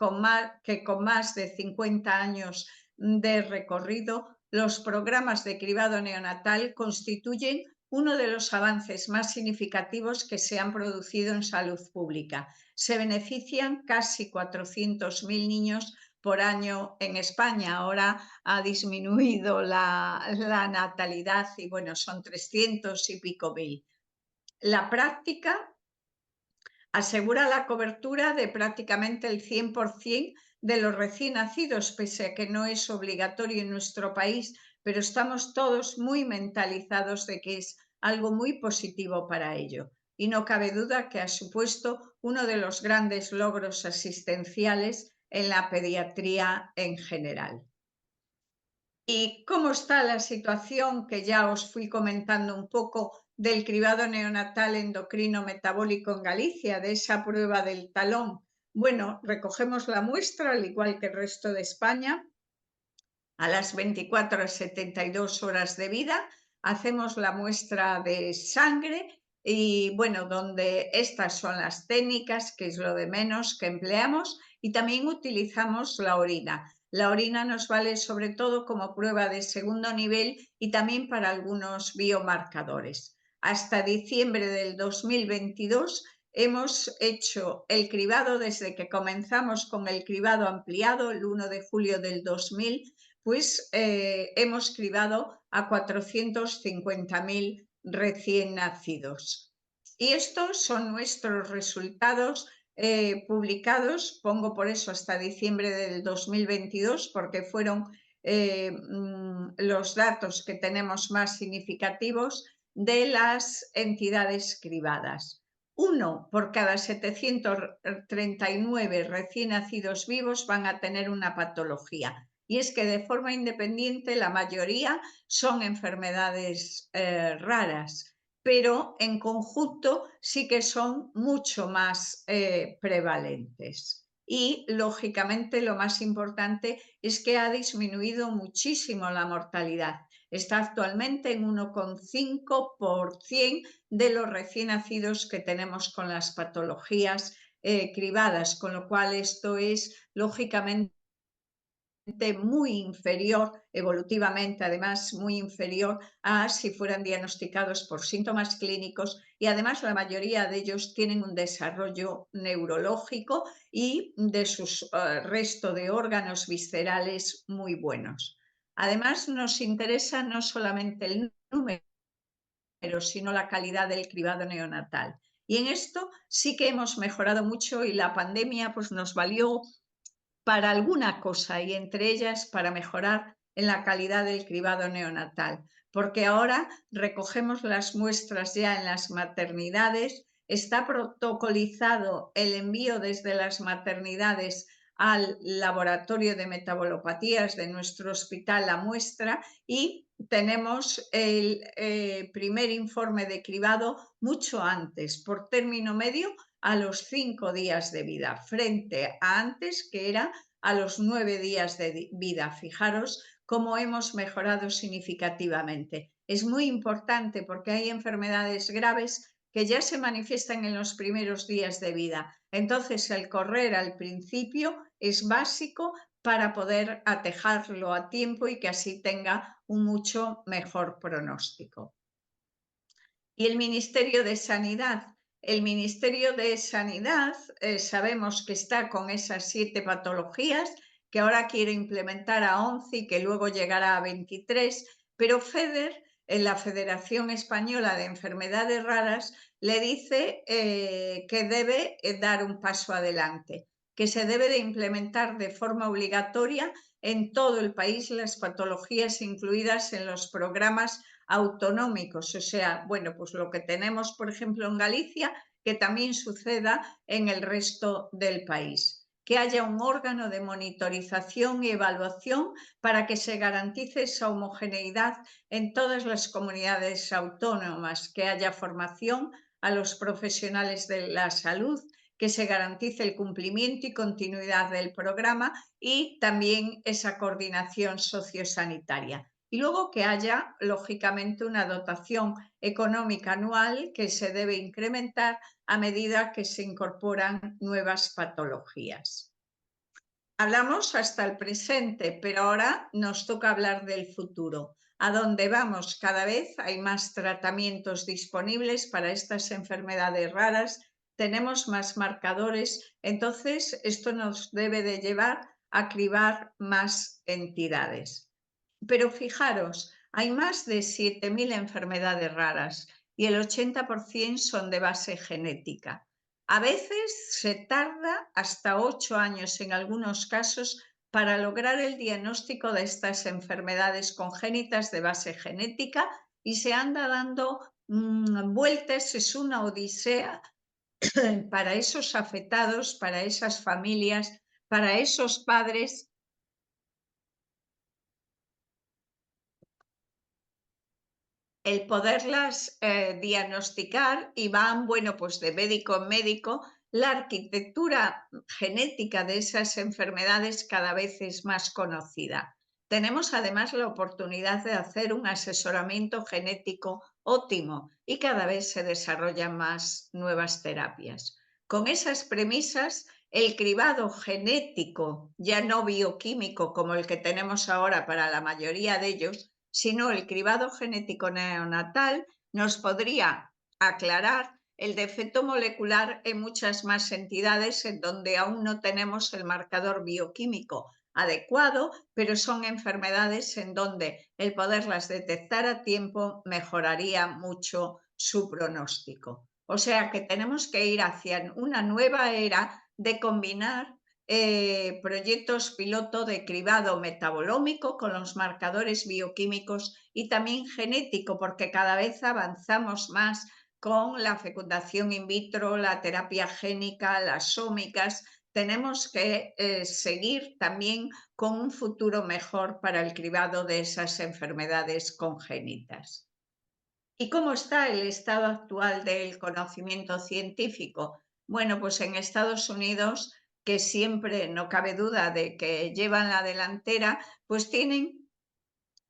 que con más de 50 años de recorrido, los programas de cribado neonatal constituyen uno de los avances más significativos que se han producido en salud pública. Se benefician casi 400.000 niños por año en España. Ahora ha disminuido la natalidad y bueno, son 300 y pico mil. La práctica asegura la cobertura de prácticamente el 100% de los recién nacidos, pese a que no es obligatorio en nuestro país, pero estamos todos muy mentalizados de que es algo muy positivo para ello. Y no cabe duda que ha supuesto uno de los grandes logros asistenciales en la pediatría en general. ¿Y cómo está la situación que ya os fui comentando un poco del cribado neonatal endocrino metabólico en Galicia, de esa prueba del talón? Bueno, recogemos la muestra, al igual que el resto de España. A las 24 a 72 horas de vida hacemos la muestra de sangre y bueno, donde estas son las técnicas, que es lo de menos que empleamos, y también utilizamos la orina. La orina nos vale sobre todo como prueba de segundo nivel y también para algunos biomarcadores. Hasta diciembre del 2022 hemos hecho el cribado desde que comenzamos con el cribado ampliado el 1 de julio del 2000, pues hemos cribado a 450.000 recién nacidos. Y estos son nuestros resultados publicados, pongo por eso hasta diciembre del 2022, porque fueron los datos que tenemos más significativos de las entidades cribadas. 1 por cada 739 recién nacidos vivos van a tener una patología. Y es que de forma independiente la mayoría son enfermedades raras, pero en conjunto sí que son mucho más prevalentes. Y, lógicamente, lo más importante es que ha disminuido muchísimo la mortalidad. Está actualmente en 1,5% de los recién nacidos que tenemos con las patologías cribadas, con lo cual esto es, lógicamente, muy inferior, evolutivamente además muy inferior a si fueran diagnosticados por síntomas clínicos, y además la mayoría de ellos tienen un desarrollo neurológico y de sus resto de órganos viscerales muy buenos. Además nos interesa no solamente el número, sino la calidad del cribado neonatal. Y en esto sí que hemos mejorado mucho y la pandemia pues nos valió para alguna cosa, y entre ellas para mejorar en la calidad del cribado neonatal, porque ahora recogemos las muestras ya en las maternidades, está protocolizado el envío desde las maternidades al laboratorio de metabolopatías de nuestro hospital la muestra, y tenemos el primer informe de cribado mucho antes, por término medio a los 5 días de vida, frente a antes, que era a los 9 días de vida. Fijaros cómo hemos mejorado significativamente. Es muy importante porque hay enfermedades graves que ya se manifiestan en los primeros días de vida. Entonces, el correr al principio es básico para poder atajarlo a tiempo y que así tenga un mucho mejor pronóstico. Y el Ministerio de Sanidad. El Ministerio de Sanidad sabemos que está con esas 7 patologías, que ahora quiere implementar a 11 y que luego llegará a 23, pero FEDER, en la Federación Española de Enfermedades Raras, le dice que debe dar un paso adelante, que se debe de implementar de forma obligatoria en todo el país las patologías incluidas en los programas autonómicos, o sea, bueno, pues lo que tenemos, por ejemplo, en Galicia, que también suceda en el resto del país. Que haya un órgano de monitorización y evaluación para que se garantice esa homogeneidad en todas las comunidades autónomas, que haya formación a los profesionales de la salud, que se garantice el cumplimiento y continuidad del programa y también esa coordinación sociosanitaria. Y luego que haya, lógicamente, una dotación económica anual que se debe incrementar a medida que se incorporan nuevas patologías. Hablamos hasta el presente, pero ahora nos toca hablar del futuro. ¿A dónde vamos? Cada vez hay más tratamientos disponibles para estas enfermedades raras, tenemos más marcadores, entonces esto nos debe de llevar a cribar más entidades. Pero fijaros, hay más de 7.000 enfermedades raras y el 80% son de base genética. A veces se tarda hasta 8 años en algunos casos para lograr el diagnóstico de estas enfermedades congénitas de base genética y se anda dando vueltas, es una odisea para esos afectados, para esas familias, para esos padres. El poderlas diagnosticar, y van, bueno, pues de médico en médico. La arquitectura genética de esas enfermedades cada vez es más conocida. tenemos además la oportunidad de hacer un asesoramiento genético óptimo y cada vez se desarrollan más nuevas terapias. Con esas premisas, el cribado genético, ya no bioquímico como el que tenemos ahora para la mayoría de ellos, sino el cribado genético neonatal, nos podría aclarar el defecto molecular en muchas más entidades en donde aún no tenemos el marcador bioquímico adecuado, pero son enfermedades en donde el poderlas detectar a tiempo mejoraría mucho su pronóstico. O sea que tenemos que ir hacia una nueva era de combinar proyectos piloto de cribado metabolómico con los marcadores bioquímicos y también genético, porque cada vez avanzamos más con la fecundación in vitro, la terapia génica, las sómicas. Tenemos que seguir también con un futuro mejor para el cribado de esas enfermedades congénitas. ¿Y cómo está el estado actual del conocimiento científico? Bueno, pues en Estados Unidos, que siempre no cabe duda de que llevan la delantera, pues tienen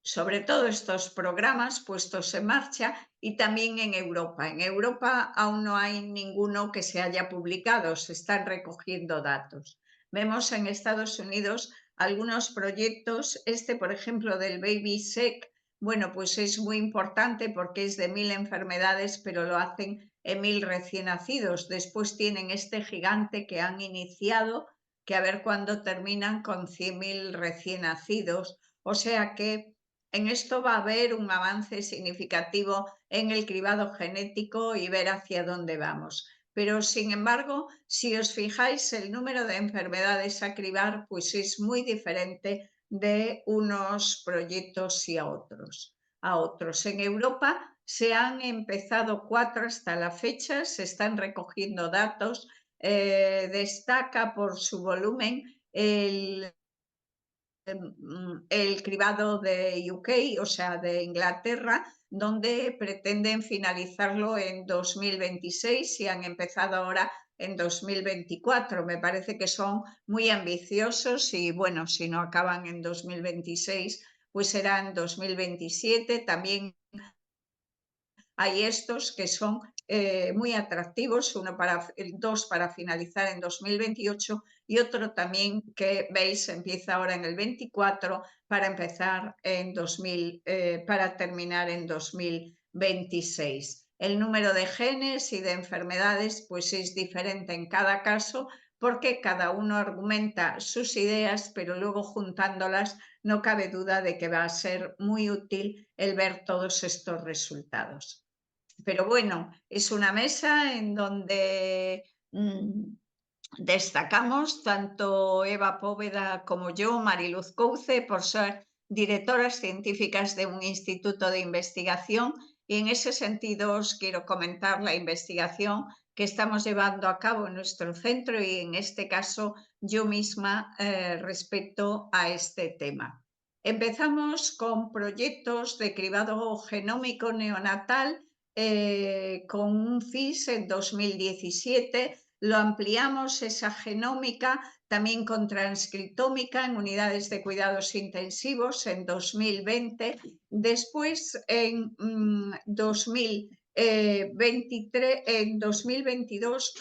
sobre todo estos programas puestos en marcha y también en Europa. En Europa aún no hay ninguno que se haya publicado, se están recogiendo datos. Vemos en Estados Unidos algunos proyectos, por ejemplo del BabySec, bueno, pues es muy importante porque es de 1000 enfermedades, pero lo hacen en 1000 recién nacidos. Después tienen este gigante que han iniciado, que a ver cuándo terminan con 100.000 recién nacidos. O sea que en esto va a haber un avance significativo en el cribado genético y ver hacia dónde vamos. Pero, sin embargo, si os fijáis, el número de enfermedades a cribar pues es muy diferente de unos proyectos y a otros. En Europa se han empezado 4 hasta la fecha, se están recogiendo datos. Destaca por su volumen el cribado de UK, o sea, de Inglaterra, donde pretenden finalizarlo en 2026 y han empezado ahora en 2024. Me parece que son muy ambiciosos y, bueno, si no acaban en 2026, pues será en 2027. También hay estos que son muy atractivos, dos para finalizar en 2028 y otro también que veis empieza ahora en el 24 para empezar para terminar en 2026. El número de genes y de enfermedades pues es diferente en cada caso porque cada uno argumenta sus ideas, pero luego juntándolas no cabe duda de que va a ser muy útil el ver todos estos resultados. Pero bueno, es una mesa en donde destacamos tanto Eva Póveda como yo, Mariluz Couce, por ser directoras científicas de un instituto de investigación, y en ese sentido os quiero comentar la investigación que estamos llevando a cabo en nuestro centro y en este caso yo misma respecto a este tema. Empezamos con proyectos de cribado genómico neonatal con un FIS en 2017, lo ampliamos esa genómica también con transcriptómica en unidades de cuidados intensivos en 2020. Después, en 2022,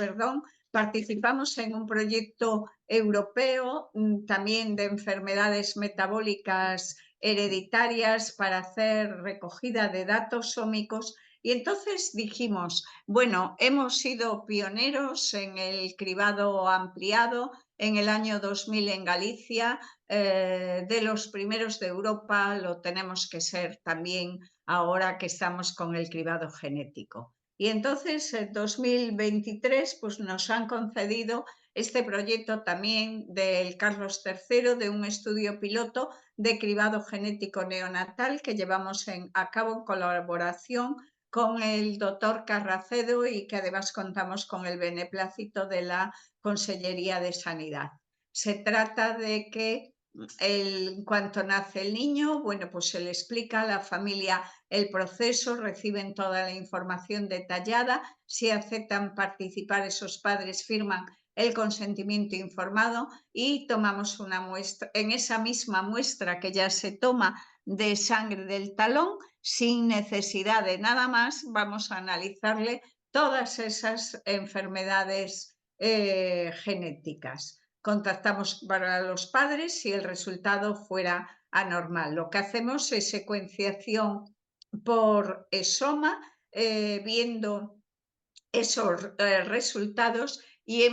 participamos en un proyecto europeo también de enfermedades metabólicas hereditarias para hacer recogida de datos sómicos. Y entonces dijimos, bueno, hemos sido pioneros en el cribado ampliado en el año 2000 en Galicia, de los primeros de Europa, lo tenemos que ser también ahora que estamos con el cribado genético. Y entonces en 2023 pues, nos han concedido este proyecto también del Carlos III, de un estudio piloto de cribado genético neonatal que llevamos a cabo en colaboración con el doctor Carracedo y que además contamos con el beneplácito de la Consellería de Sanidad. Se trata de que en cuanto nace el niño, bueno, pues se le explica a la familia el proceso, reciben toda la información detallada, si aceptan participar esos padres firman el consentimiento informado y tomamos una muestra. En esa misma muestra que ya se toma de sangre del talón, sin necesidad de nada más, vamos a analizarle todas esas enfermedades genéticas. Contactamos para los padres si el resultado fuera anormal. Lo que hacemos es secuenciación por exoma, viendo esos resultados, y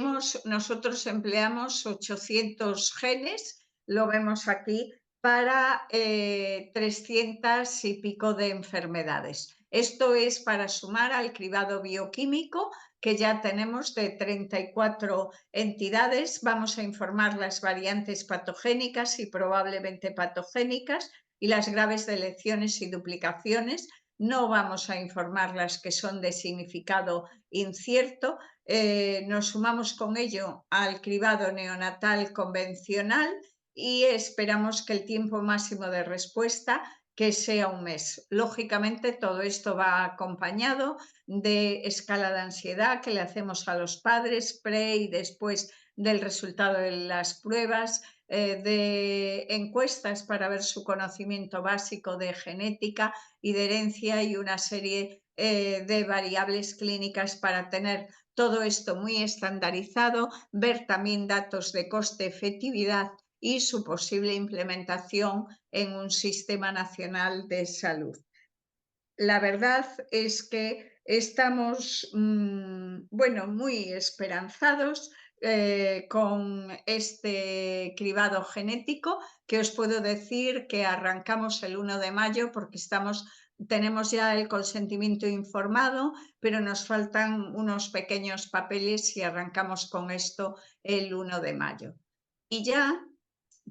nosotros empleamos 800 genes, lo vemos aquí, para 300 y pico de enfermedades. Esto es para sumar al cribado bioquímico que ya tenemos de 34 entidades. Vamos a informar las variantes patogénicas y probablemente patogénicas y las graves deleciones y duplicaciones. No vamos a informar las que son de significado incierto. Nos sumamos con ello al cribado neonatal convencional y esperamos que el tiempo máximo de respuesta que sea un mes. Lógicamente, todo esto va acompañado de escala de ansiedad que le hacemos a los padres pre y después del resultado de las pruebas, de encuestas para ver su conocimiento básico de genética y de herencia y una serie de variables clínicas para tener todo esto muy estandarizado, ver también datos de coste-efectividad y su posible implementación en un sistema nacional de salud. La verdad es que estamos, muy esperanzados con este cribado genético, que os puedo decir que arrancamos el 1 de mayo porque tenemos ya el consentimiento informado, pero nos faltan unos pequeños papeles y arrancamos con esto el 1 de mayo. Y ya,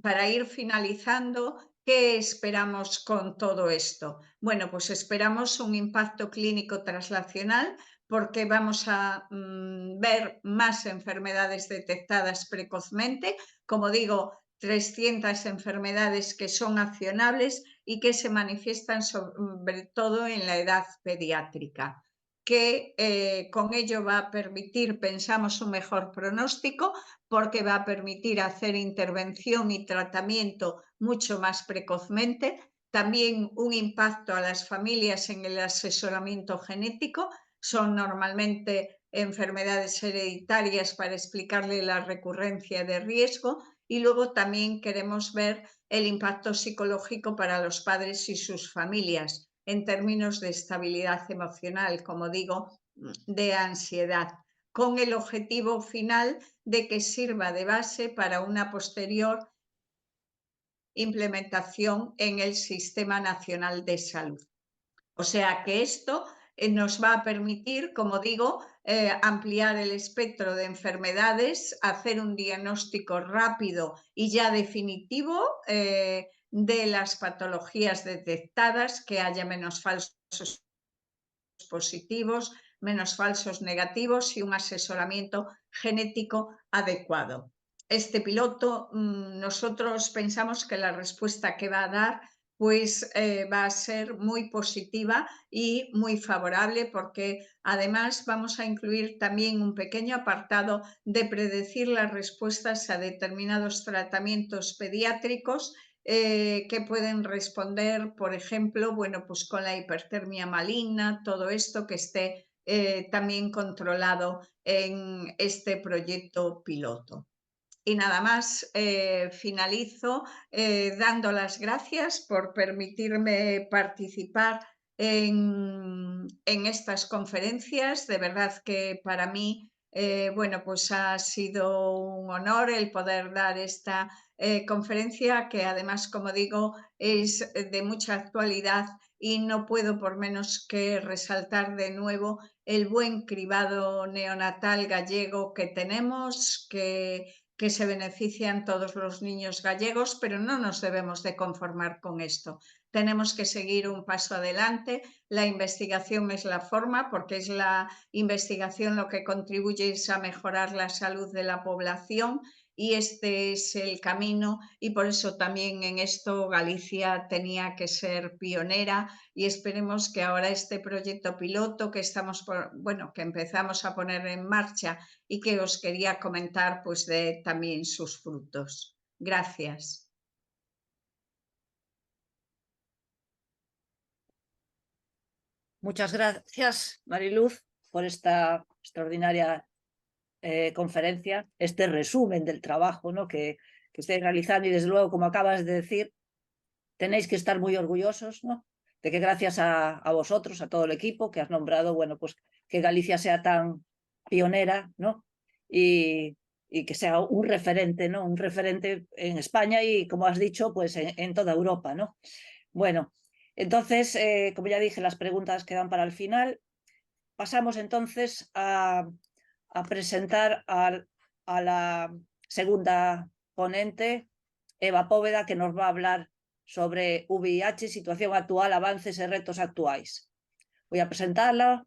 para ir finalizando, ¿qué esperamos con todo esto? Bueno, pues esperamos un impacto clínico translacional porque vamos a ver más enfermedades detectadas precozmente. Como digo, 300 enfermedades que son accionables y que se manifiestan sobre todo en la edad pediátrica, que con ello va a permitir, pensamos, un mejor pronóstico, porque va a permitir hacer intervención y tratamiento mucho más precozmente. También un impacto a las familias en el asesoramiento genético. Son normalmente enfermedades hereditarias para explicarle la recurrencia de riesgo. Y luego también queremos ver el impacto psicológico para los padres y sus familias en términos de estabilidad emocional, como digo, de ansiedad, con el objetivo final de que sirva de base para una posterior implementación en el Sistema Nacional de Salud. O sea que esto nos va a permitir, como digo, ampliar el espectro de enfermedades, hacer un diagnóstico rápido y ya definitivo de las patologías detectadas, que haya menos falsos positivos, menos falsos negativos y un asesoramiento genético adecuado. Este piloto, nosotros pensamos que la respuesta que va a dar va a ser muy positiva y muy favorable, porque además vamos a incluir también un pequeño apartado de predecir las respuestas a determinados tratamientos pediátricos que pueden responder, por ejemplo, pues con la hipertermia maligna, todo esto que esté también controlado en este proyecto piloto. Y nada más, finalizo dando las gracias por permitirme participar en estas conferencias. De verdad que para mí pues ha sido un honor el poder dar esta conferencia, que además, como digo, es de mucha actualidad, y no puedo por menos que resaltar de nuevo el buen cribado neonatal gallego que tenemos, que se benefician todos los niños gallegos, pero no nos debemos de conformar con esto. Tenemos que seguir un paso adelante. La investigación es la forma, porque es la investigación lo que contribuye a mejorar la salud de la población, y este es el camino, y por eso también en esto Galicia tenía que ser pionera, y esperemos que ahora este proyecto piloto que que empezamos a poner en marcha y que os quería comentar, pues dé también sus frutos. Gracias. Muchas gracias, Mariluz, por esta extraordinaria conferencia, este resumen del trabajo, ¿no?, que estáis realizando, y desde luego, como acabas de decir, tenéis que estar muy orgullosos, ¿no?, de que gracias a vosotros, a todo el equipo que has nombrado, bueno, pues que Galicia sea tan pionera, ¿no?, y que sea un referente, ¿no?, un referente en España y, como has dicho, pues en toda Europa, ¿no? Bueno, entonces, como ya dije, las preguntas quedan para el final. Pasamos entonces a presentar a la segunda ponente, Eva Póveda, que nos va a hablar sobre VIH, situación actual, avances e retos actuais. Voy a presentarla.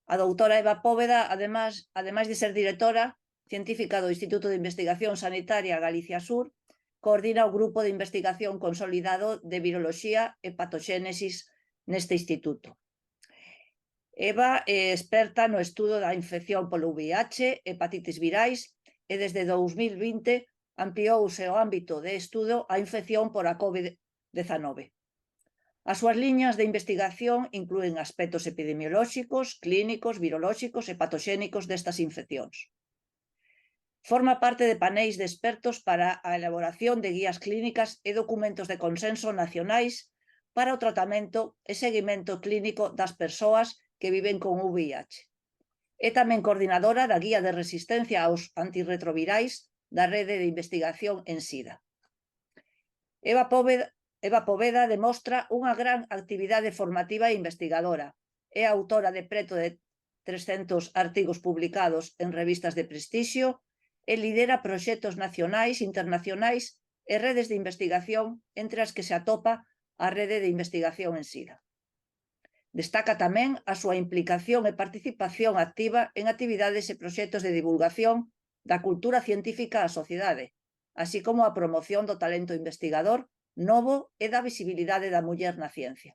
A doutora Eva Póveda, además de ser directora científica do Instituto de Investigación Sanitaria Galicia Sur, coordina o grupo de investigación consolidado de viroloxía e patoxénesis neste instituto. Eva é experta no estudo da infección polo VIH, hepatitis virais, e desde 2020 ampliouse o ámbito de estudo a infección por a COVID-19. As súas liñas de investigación inclúen aspectos epidemiolóxicos, clínicos, virolóxicos e patoxénicos destas infeccións. Forma parte de paneis de expertos para a elaboración de guías clínicas e documentos de consenso nacionais para o tratamento e seguimento clínico das persoas que viven con VIH. É tamén coordinadora da Guía de Resistencia aos Antirretrovirais da Rede de Investigación en SIDA. Eva Póveda demostra unha gran actividade formativa e investigadora. É autora de preto de 300 artigos publicados en revistas de prestixio e lidera proxectos nacionais, internacionais e redes de investigación, entre as que se atopa a Rede de Investigación en SIDA. Destaca tamén a súa implicación e participación activa en actividades e proxectos de divulgación da cultura científica á sociedade, así como a promoción do talento investigador novo e da visibilidade da muller na ciencia.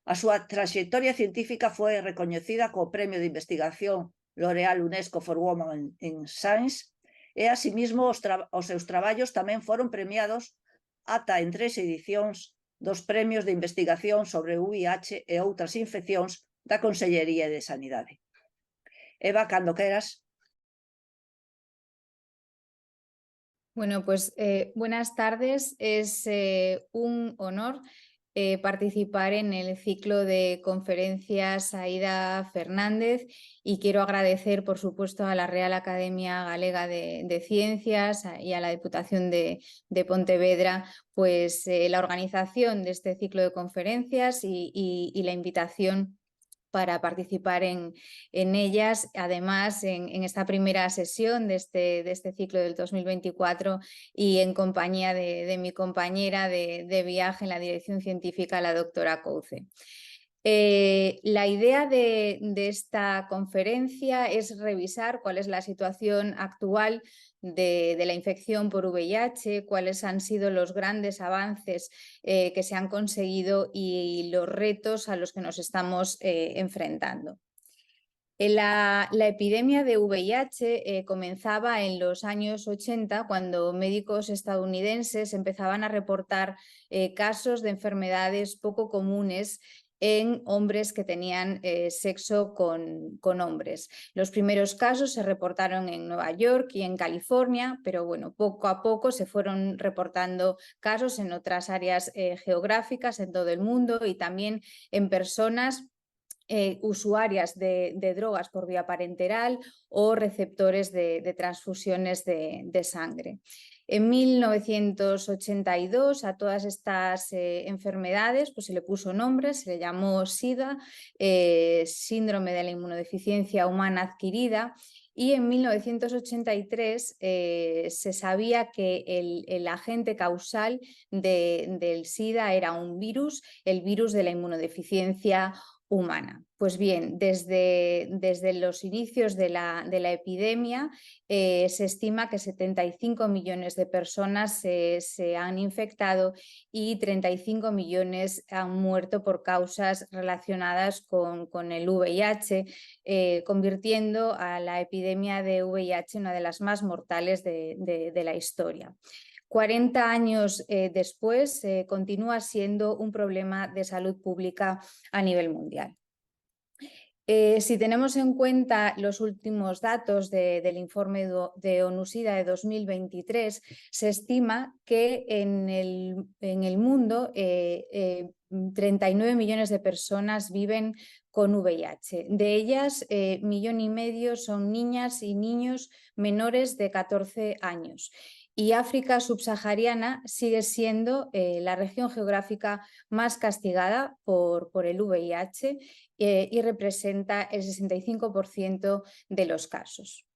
A súa traxectoria científica foi recoñecida co Premio de Investigación L'Oréal UNESCO for Women in Science e, asimismo, os seus traballos tamén foron premiados ata en 3 edicións dos Premios de Investigación sobre o VIH e outras infeccións da Consellería de Sanidade. Eva, cando queras. Bueno, pues buenas tardes. Es un honor participar en el ciclo de conferencias Aida Fernández, y quiero agradecer, por supuesto, a la Real Academia Galega de Ciencias y a la Diputación de Pontevedra pues la organización de este ciclo de conferencias y la invitación para participar en ellas. Además, en esta primera sesión de este ciclo del 2024, y en compañía de mi compañera de viaje en la dirección científica, la doctora Couce. La idea de esta conferencia es revisar cuál es la situación actual de la infección por VIH, cuáles han sido los grandes avances que se han conseguido y los retos a los que nos estamos enfrentando. La epidemia de VIH comenzaba en los años 80, cuando médicos estadounidenses empezaban a reportar casos de enfermedades poco comunes en hombres que tenían sexo con hombres. Los primeros casos se reportaron en Nueva York y en California, pero bueno, poco a poco se fueron reportando casos en otras áreas geográficas en todo el mundo, y también en personas usuarias de drogas por vía parenteral o receptores de transfusiones de sangre. En 1982 a todas estas enfermedades pues se le puso nombre, se le llamó SIDA, síndrome de la inmunodeficiencia humana adquirida, y en 1983 se sabía que el agente causal del SIDA era un virus, el virus de la inmunodeficiencia humana. Pues bien, desde los inicios de la epidemia se estima que 75 millones de personas se han infectado y 35 millones han muerto por causas relacionadas con el VIH, convirtiendo a la epidemia de VIH en una de las más mortales de la historia. 40 años después continúa siendo un problema de salud pública a nivel mundial. Si tenemos en cuenta los últimos datos del informe de ONU-SIDA de 2023, se estima que en el mundo 39 millones de personas viven con VIH. De ellas, 1,5 millones son niñas y niños menores de 14 años. Y África subsahariana sigue siendo la región geográfica más castigada por el VIH y representa el 65% de los casos.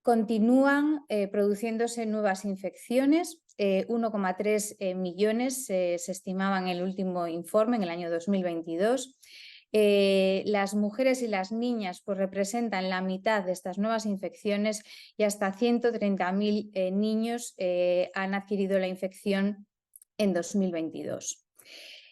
Continúan produciéndose nuevas infecciones, 1,3 millones se estimaban en el último informe, en el año 2022. Las mujeres y las niñas pues, representan la mitad de estas nuevas infecciones y hasta 130.000 niños han adquirido la infección en 2022.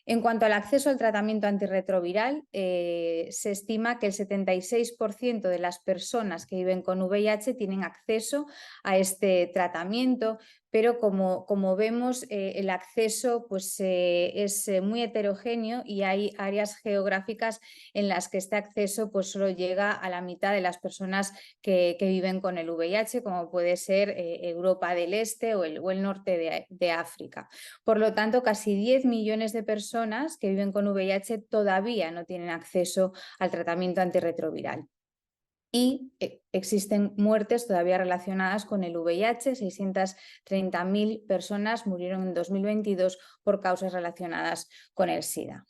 En cuanto al acceso al tratamiento antirretroviral, se estima que el 76% de las personas que viven con VIH tienen acceso a este tratamiento, pero como vemos, el acceso pues, es muy heterogéneo y hay áreas geográficas en las que este acceso pues, solo llega a la mitad de las personas que viven con el VIH, como puede ser Europa del Este o el norte de África. Por lo tanto, casi 10 millones de personas que viven con VIH todavía no tienen acceso al tratamiento antirretroviral. Y existen muertes todavía relacionadas con el VIH, 630.000 personas murieron en 2022 por causas relacionadas con el SIDA.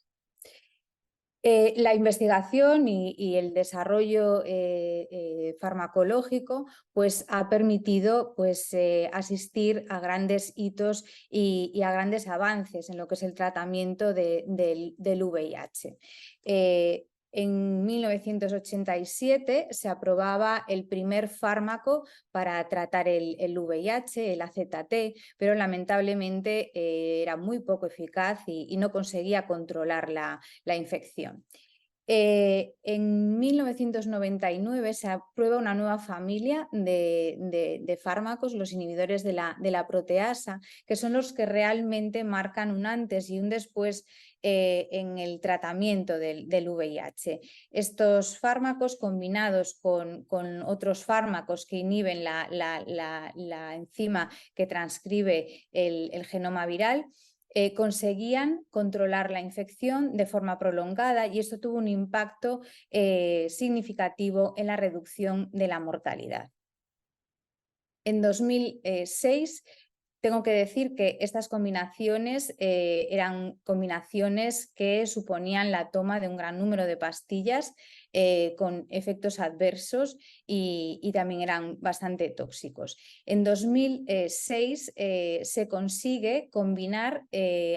La investigación y el desarrollo farmacológico pues, ha permitido pues, asistir a grandes hitos y a grandes avances en lo que es el tratamiento del VIH. En 1987 se aprobaba el primer fármaco para tratar el VIH, el AZT, pero lamentablemente era muy poco eficaz y no conseguía controlar la infección. En 1999 se aprueba una nueva familia de fármacos, los inhibidores de la proteasa, que son los que realmente marcan un antes y un después en el tratamiento del VIH. Estos fármacos combinados con otros fármacos que inhiben la enzima que transcribe el genoma viral, conseguían controlar la infección de forma prolongada y esto tuvo un impacto significativo en la reducción de la mortalidad. En 2006 tengo que decir que estas combinaciones eran combinaciones que suponían la toma de un gran número de pastillas con efectos adversos y también eran bastante tóxicos. En 2006 se consigue combinar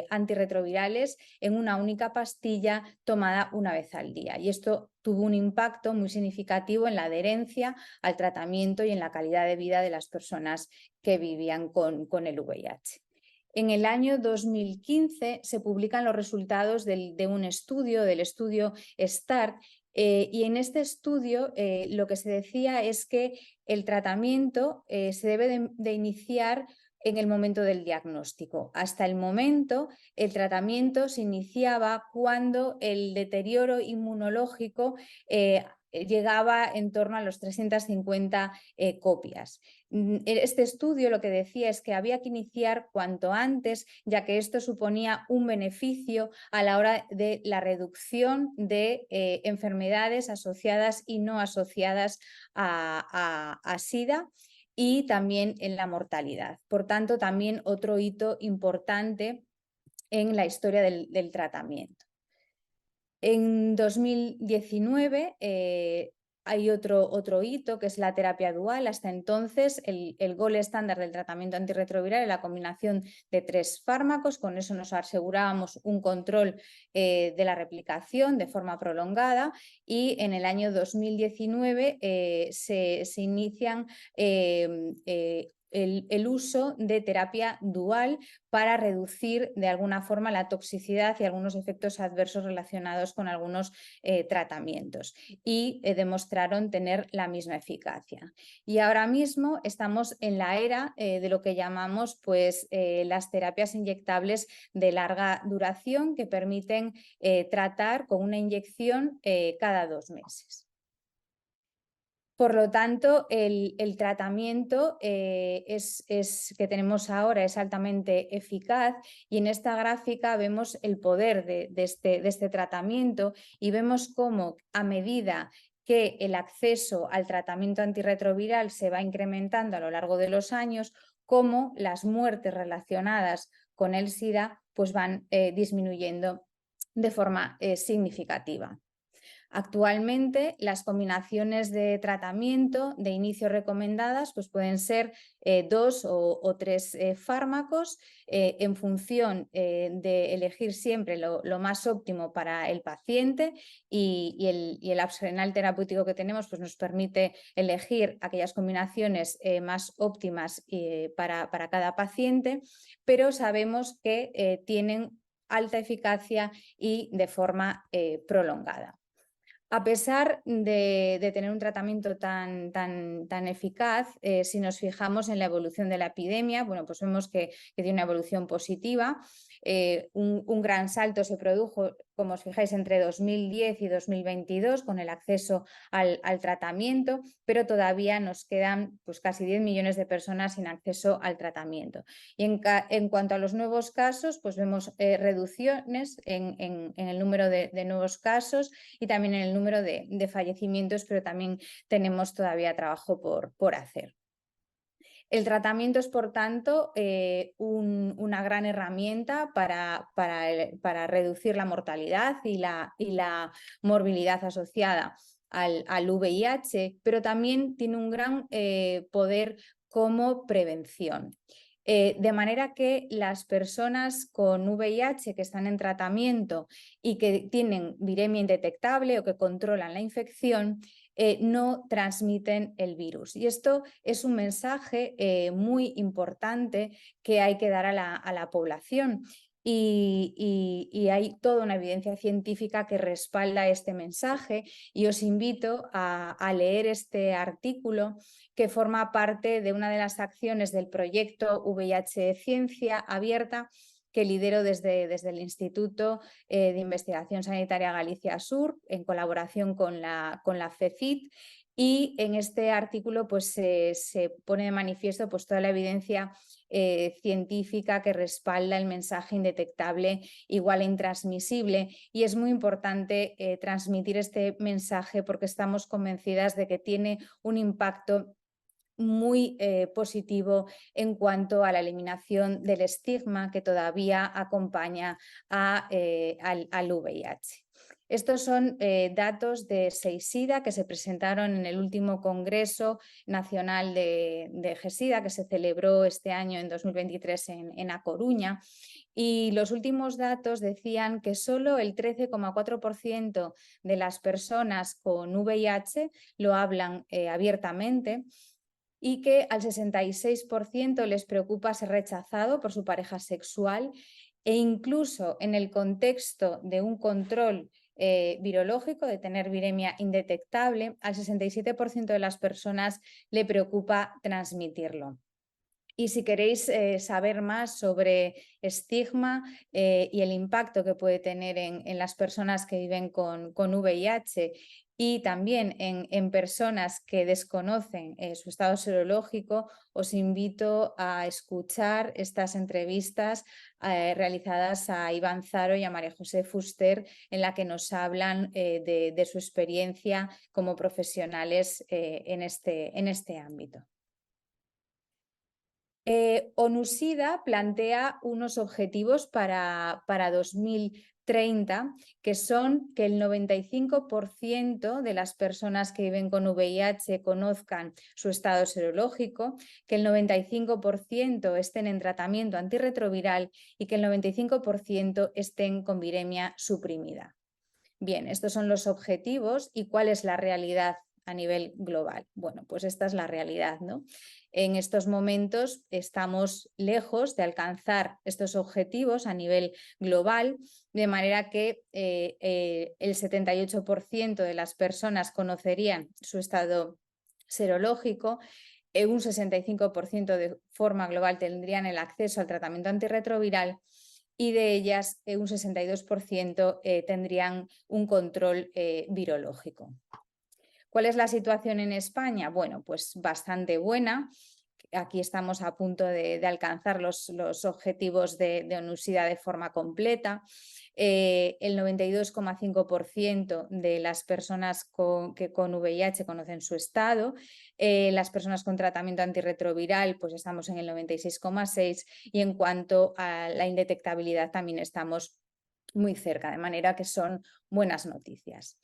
antirretrovirales en una única pastilla tomada una vez al día y esto tuvo un impacto muy significativo en la adherencia al tratamiento y en la calidad de vida de las personas que vivían con el VIH. En el año 2015 se publican los resultados de un estudio, del estudio START, y en este estudio lo que se decía es que el tratamiento se debe de iniciar en el momento del diagnóstico. Hasta el momento, el tratamiento se iniciaba cuando el deterioro inmunológico llegaba en torno a los 350 copias. Este estudio lo que decía es que había que iniciar cuanto antes, ya que esto suponía un beneficio a la hora de la reducción de enfermedades asociadas y no asociadas a SIDA y también en la mortalidad. Por tanto, también otro hito importante en la historia del tratamiento. En 2019 Hay otro hito que es la terapia dual. Hasta entonces el gol estándar del tratamiento antirretroviral era la combinación de 3 fármacos. Con eso nos asegurábamos un control de la replicación de forma prolongada, y en el año 2019 se inician el uso de terapia dual para reducir de alguna forma la toxicidad y algunos efectos adversos relacionados con algunos tratamientos, y demostraron tener la misma eficacia. Y ahora mismo estamos en la era de lo que llamamos pues, las terapias inyectables de larga duración, que permiten tratar con una inyección cada 2 meses. Por lo tanto, el tratamiento que tenemos ahora es altamente eficaz, y en esta gráfica vemos el poder de este tratamiento, y vemos cómo, a medida que el acceso al tratamiento antirretroviral se va incrementando a lo largo de los años, cómo las muertes relacionadas con el SIDA pues van disminuyendo de forma significativa. Actualmente, las combinaciones de tratamiento de inicio recomendadas pues pueden ser 2 o 3 fármacos en función de elegir siempre lo más óptimo para el paciente, y el arsenal terapéutico que tenemos pues nos permite elegir aquellas combinaciones más óptimas para cada paciente, pero sabemos que tienen alta eficacia y de forma prolongada. A pesar de tener un tratamiento tan eficaz, si nos fijamos en la evolución de la epidemia, bueno, pues vemos que tiene una evolución positiva. Un gran salto se produjo, como os fijáis, entre 2010 y 2022 con el acceso al tratamiento, pero todavía nos quedan pues, casi 10 millones de personas sin acceso al tratamiento. Y en cuanto a los nuevos casos, pues vemos reducciones en el número de nuevos casos y también en el número de fallecimientos, pero también tenemos todavía trabajo por hacer. El tratamiento es, por tanto, una gran herramienta para reducir la mortalidad y la morbilidad asociada al VIH, pero también tiene un gran poder como prevención. De manera que las personas con VIH que están en tratamiento y que tienen viremia indetectable o que controlan la infección, no transmiten el virus. Y esto es un mensaje muy importante que hay que dar a la población. Y hay toda una evidencia científica que respalda este mensaje, y os invito a leer este artículo que forma parte de una de las acciones del proyecto VIH Ciencia Abierta que lidero desde el Instituto de Investigación Sanitaria Galicia Sur, en colaboración con la FECIT, y en este artículo pues, se pone de manifiesto pues, toda la evidencia científica que respalda el mensaje indetectable, igual e intransmisible, y es muy importante transmitir este mensaje porque estamos convencidas de que tiene un impacto muy positivo en cuanto a la eliminación del estigma que todavía acompaña al VIH. Estos son datos de SEISIDA que se presentaron en el último Congreso Nacional de GESIDA que se celebró este año en 2023 en A Coruña, y los últimos datos decían que solo el 13,4% de las personas con VIH lo hablan abiertamente, y que al 66% les preocupa ser rechazado por su pareja sexual, e incluso en el contexto de un control virológico, de tener viremia indetectable, al 67% de las personas le preocupa transmitirlo. Y si queréis saber más sobre estigma y el impacto que puede tener en las personas que viven con VIH, y también en personas que desconocen su estado serológico, os invito a escuchar estas entrevistas realizadas a Iván Zaro y a María José Fuster, en la que nos hablan de su experiencia como profesionales en este ámbito. ONU-SIDA plantea unos objetivos para 2030, que son que el 95% de las personas que viven con VIH conozcan su estado serológico, que el 95% estén en tratamiento antirretroviral y que el 95% estén con viremia suprimida. Bien, estos son los objetivos. ¿Y cuál es la realidad a nivel global? Bueno, pues esta es la realidad, ¿no? En estos momentos estamos lejos de alcanzar estos objetivos a nivel global, de manera que el 78% de las personas conocerían su estado serológico, un 65% de forma global tendrían el acceso al tratamiento antirretroviral y de ellas un 62% tendrían un control virológico. ¿Cuál es la situación en España? Bueno, pues bastante buena. Aquí estamos a punto de alcanzar los objetivos de ONU-SIDA de forma completa. El 92,5% de las personas que con VIH conocen su estado. Las personas con tratamiento antirretroviral, pues estamos en el 96,6%, y en cuanto a la indetectabilidad también estamos muy cerca, de manera que son buenas noticias.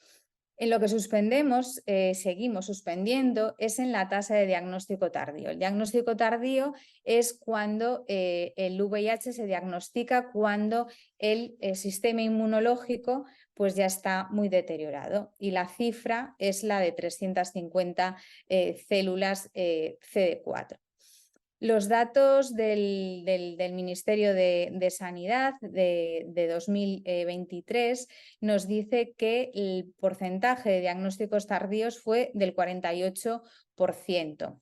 En lo que suspendemos, seguimos suspendiendo, es en la tasa de diagnóstico tardío. El diagnóstico tardío es cuando el VIH se diagnostica cuando el sistema inmunológico pues ya está muy deteriorado, y la cifra es la de 350 células CD4. Los datos del Ministerio de Sanidad de 2023 nos dice que el porcentaje de diagnósticos tardíos fue del 48%.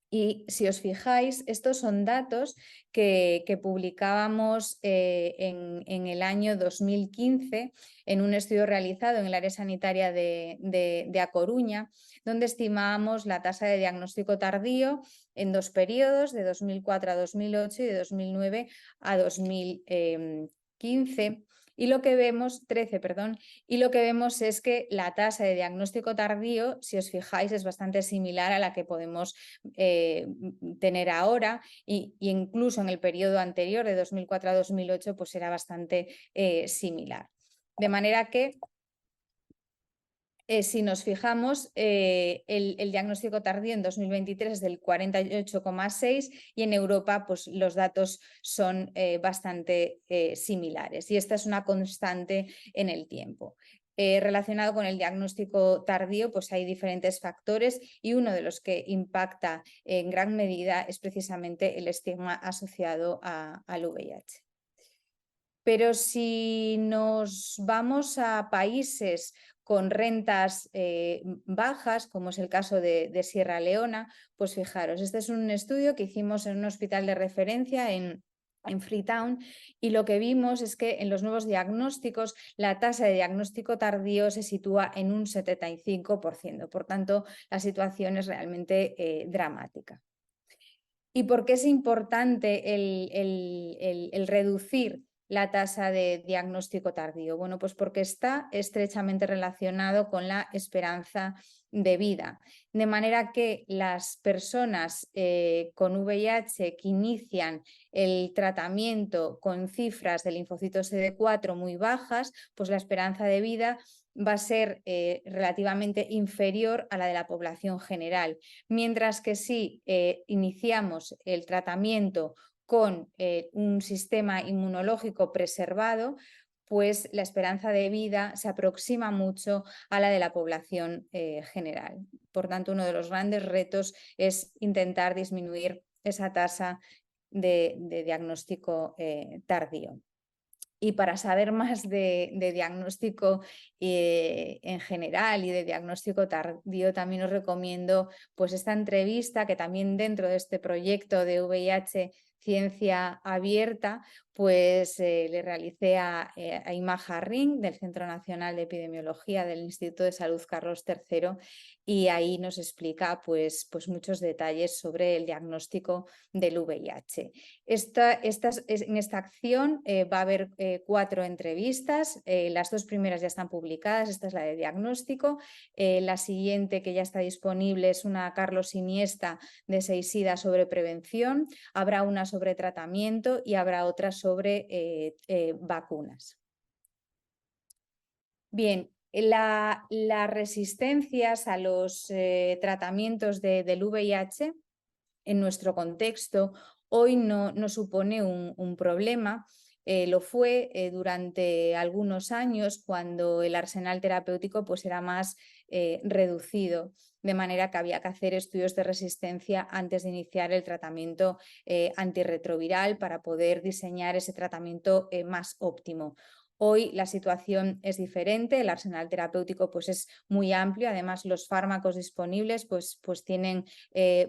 Y si os fijáis, estos son datos que publicábamos en el año 2015 en un estudio realizado en el área sanitaria de A Coruña, donde estimábamos la tasa de diagnóstico tardío en dos periodos, de 2004 a 2008 y de 2009 a 2015. Y lo que vemos, y lo que vemos es que la tasa de diagnóstico tardío, si os fijáis, es bastante similar a la que podemos tener ahora, y incluso en el periodo anterior, de 2004 a 2008, pues era bastante similar. De manera que si nos fijamos, el diagnóstico tardío en 2023 es del 48,6% y en Europa pues, los datos son bastante similares, y esta es una constante en el tiempo. Relacionado con el diagnóstico tardío, pues hay diferentes factores, y uno de los que impacta en gran medida es precisamente el estigma asociado al VIH. Pero si nos vamos a países con rentas bajas, como es el caso de Sierra Leona, pues fijaros, este es un estudio que hicimos en un hospital de referencia en Freetown, y lo que vimos es que en los nuevos diagnósticos la tasa de diagnóstico tardío se sitúa en un 75%, por tanto la situación es realmente dramática. ¿Y por qué es importante el reducir la tasa de diagnóstico tardío? Bueno, pues porque está estrechamente relacionado con la esperanza de vida, de manera que las personas con VIH que inician el tratamiento con cifras de linfocitos CD4 muy bajas, pues la esperanza de vida va a ser relativamente inferior a la de la población general, mientras que si iniciamos el tratamiento con un sistema inmunológico preservado, pues la esperanza de vida se aproxima mucho a la de la población general. Por tanto, uno de los grandes retos es intentar disminuir esa tasa de diagnóstico tardío. Y para saber más de diagnóstico en general y de diagnóstico tardío, también os recomiendo pues esta entrevista, que también dentro de este proyecto de VIH ciencia abierta, pues le realicé a Imaja Ring del Centro Nacional de Epidemiología del Instituto de Salud Carlos III, y ahí nos explica pues muchos detalles sobre el diagnóstico del VIH. En esta acción va a haber 4 entrevistas, las 2 primeras ya están publicadas, esta es la de diagnóstico, la siguiente que ya está disponible es una Carlos Iniesta de Seisida sobre prevención, habrá una sobre tratamiento y habrá otra sobre vacunas. Bien, las resistencias a los tratamientos del VIH en nuestro contexto hoy no supone un problema. Lo fue durante algunos años cuando el arsenal terapéutico pues, era más reducido, de manera que había que hacer estudios de resistencia antes de iniciar el tratamiento antirretroviral para poder diseñar ese tratamiento más óptimo. Hoy la situación es diferente, el arsenal terapéutico pues, es muy amplio, además los fármacos disponibles pues tienen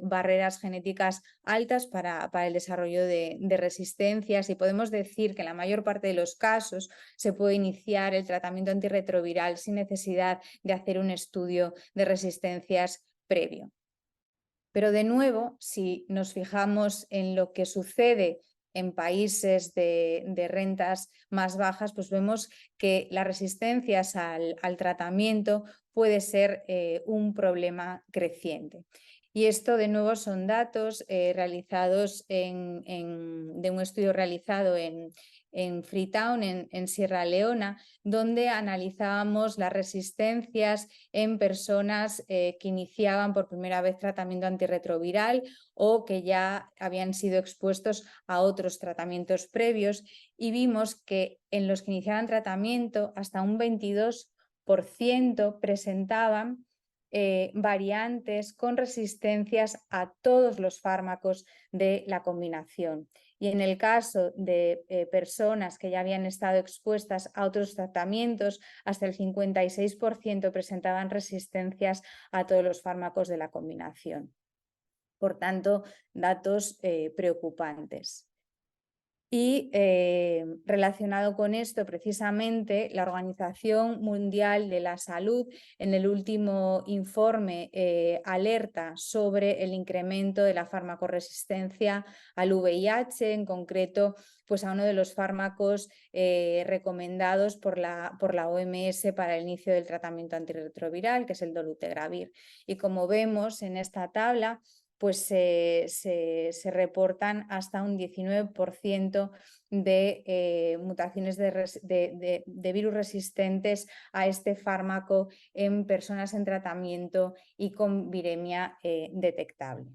barreras genéticas altas para el desarrollo de resistencias, y podemos decir que en la mayor parte de los casos se puede iniciar el tratamiento antirretroviral sin necesidad de hacer un estudio de resistencias previo. Pero de nuevo, si nos fijamos en lo que sucede en países de rentas más bajas, pues vemos que las resistencias al tratamiento puede ser un problema creciente. Y esto de nuevo son datos realizados de un estudio realizado en Freetown, en Sierra Leona, donde analizábamos las resistencias en personas que iniciaban por primera vez tratamiento antirretroviral o que ya habían sido expuestos a otros tratamientos previos, y vimos que en los que iniciaban tratamiento hasta un 22% presentaban variantes con resistencias a todos los fármacos de la combinación. Y en el caso de personas que ya habían estado expuestas a otros tratamientos, hasta el 56% presentaban resistencias a todos los fármacos de la combinación. Por tanto, datos preocupantes. Y relacionado con esto, precisamente, la Organización Mundial de la Salud, en el último informe, alerta sobre el incremento de la farmacoresistencia al VIH, en concreto pues, a uno de los fármacos recomendados por la OMS para el inicio del tratamiento antirretroviral, que es el dolutegravir. Y como vemos en esta tabla, pues se reportan hasta un 19% de mutaciones de virus resistentes a este fármaco en personas en tratamiento y con viremia detectable.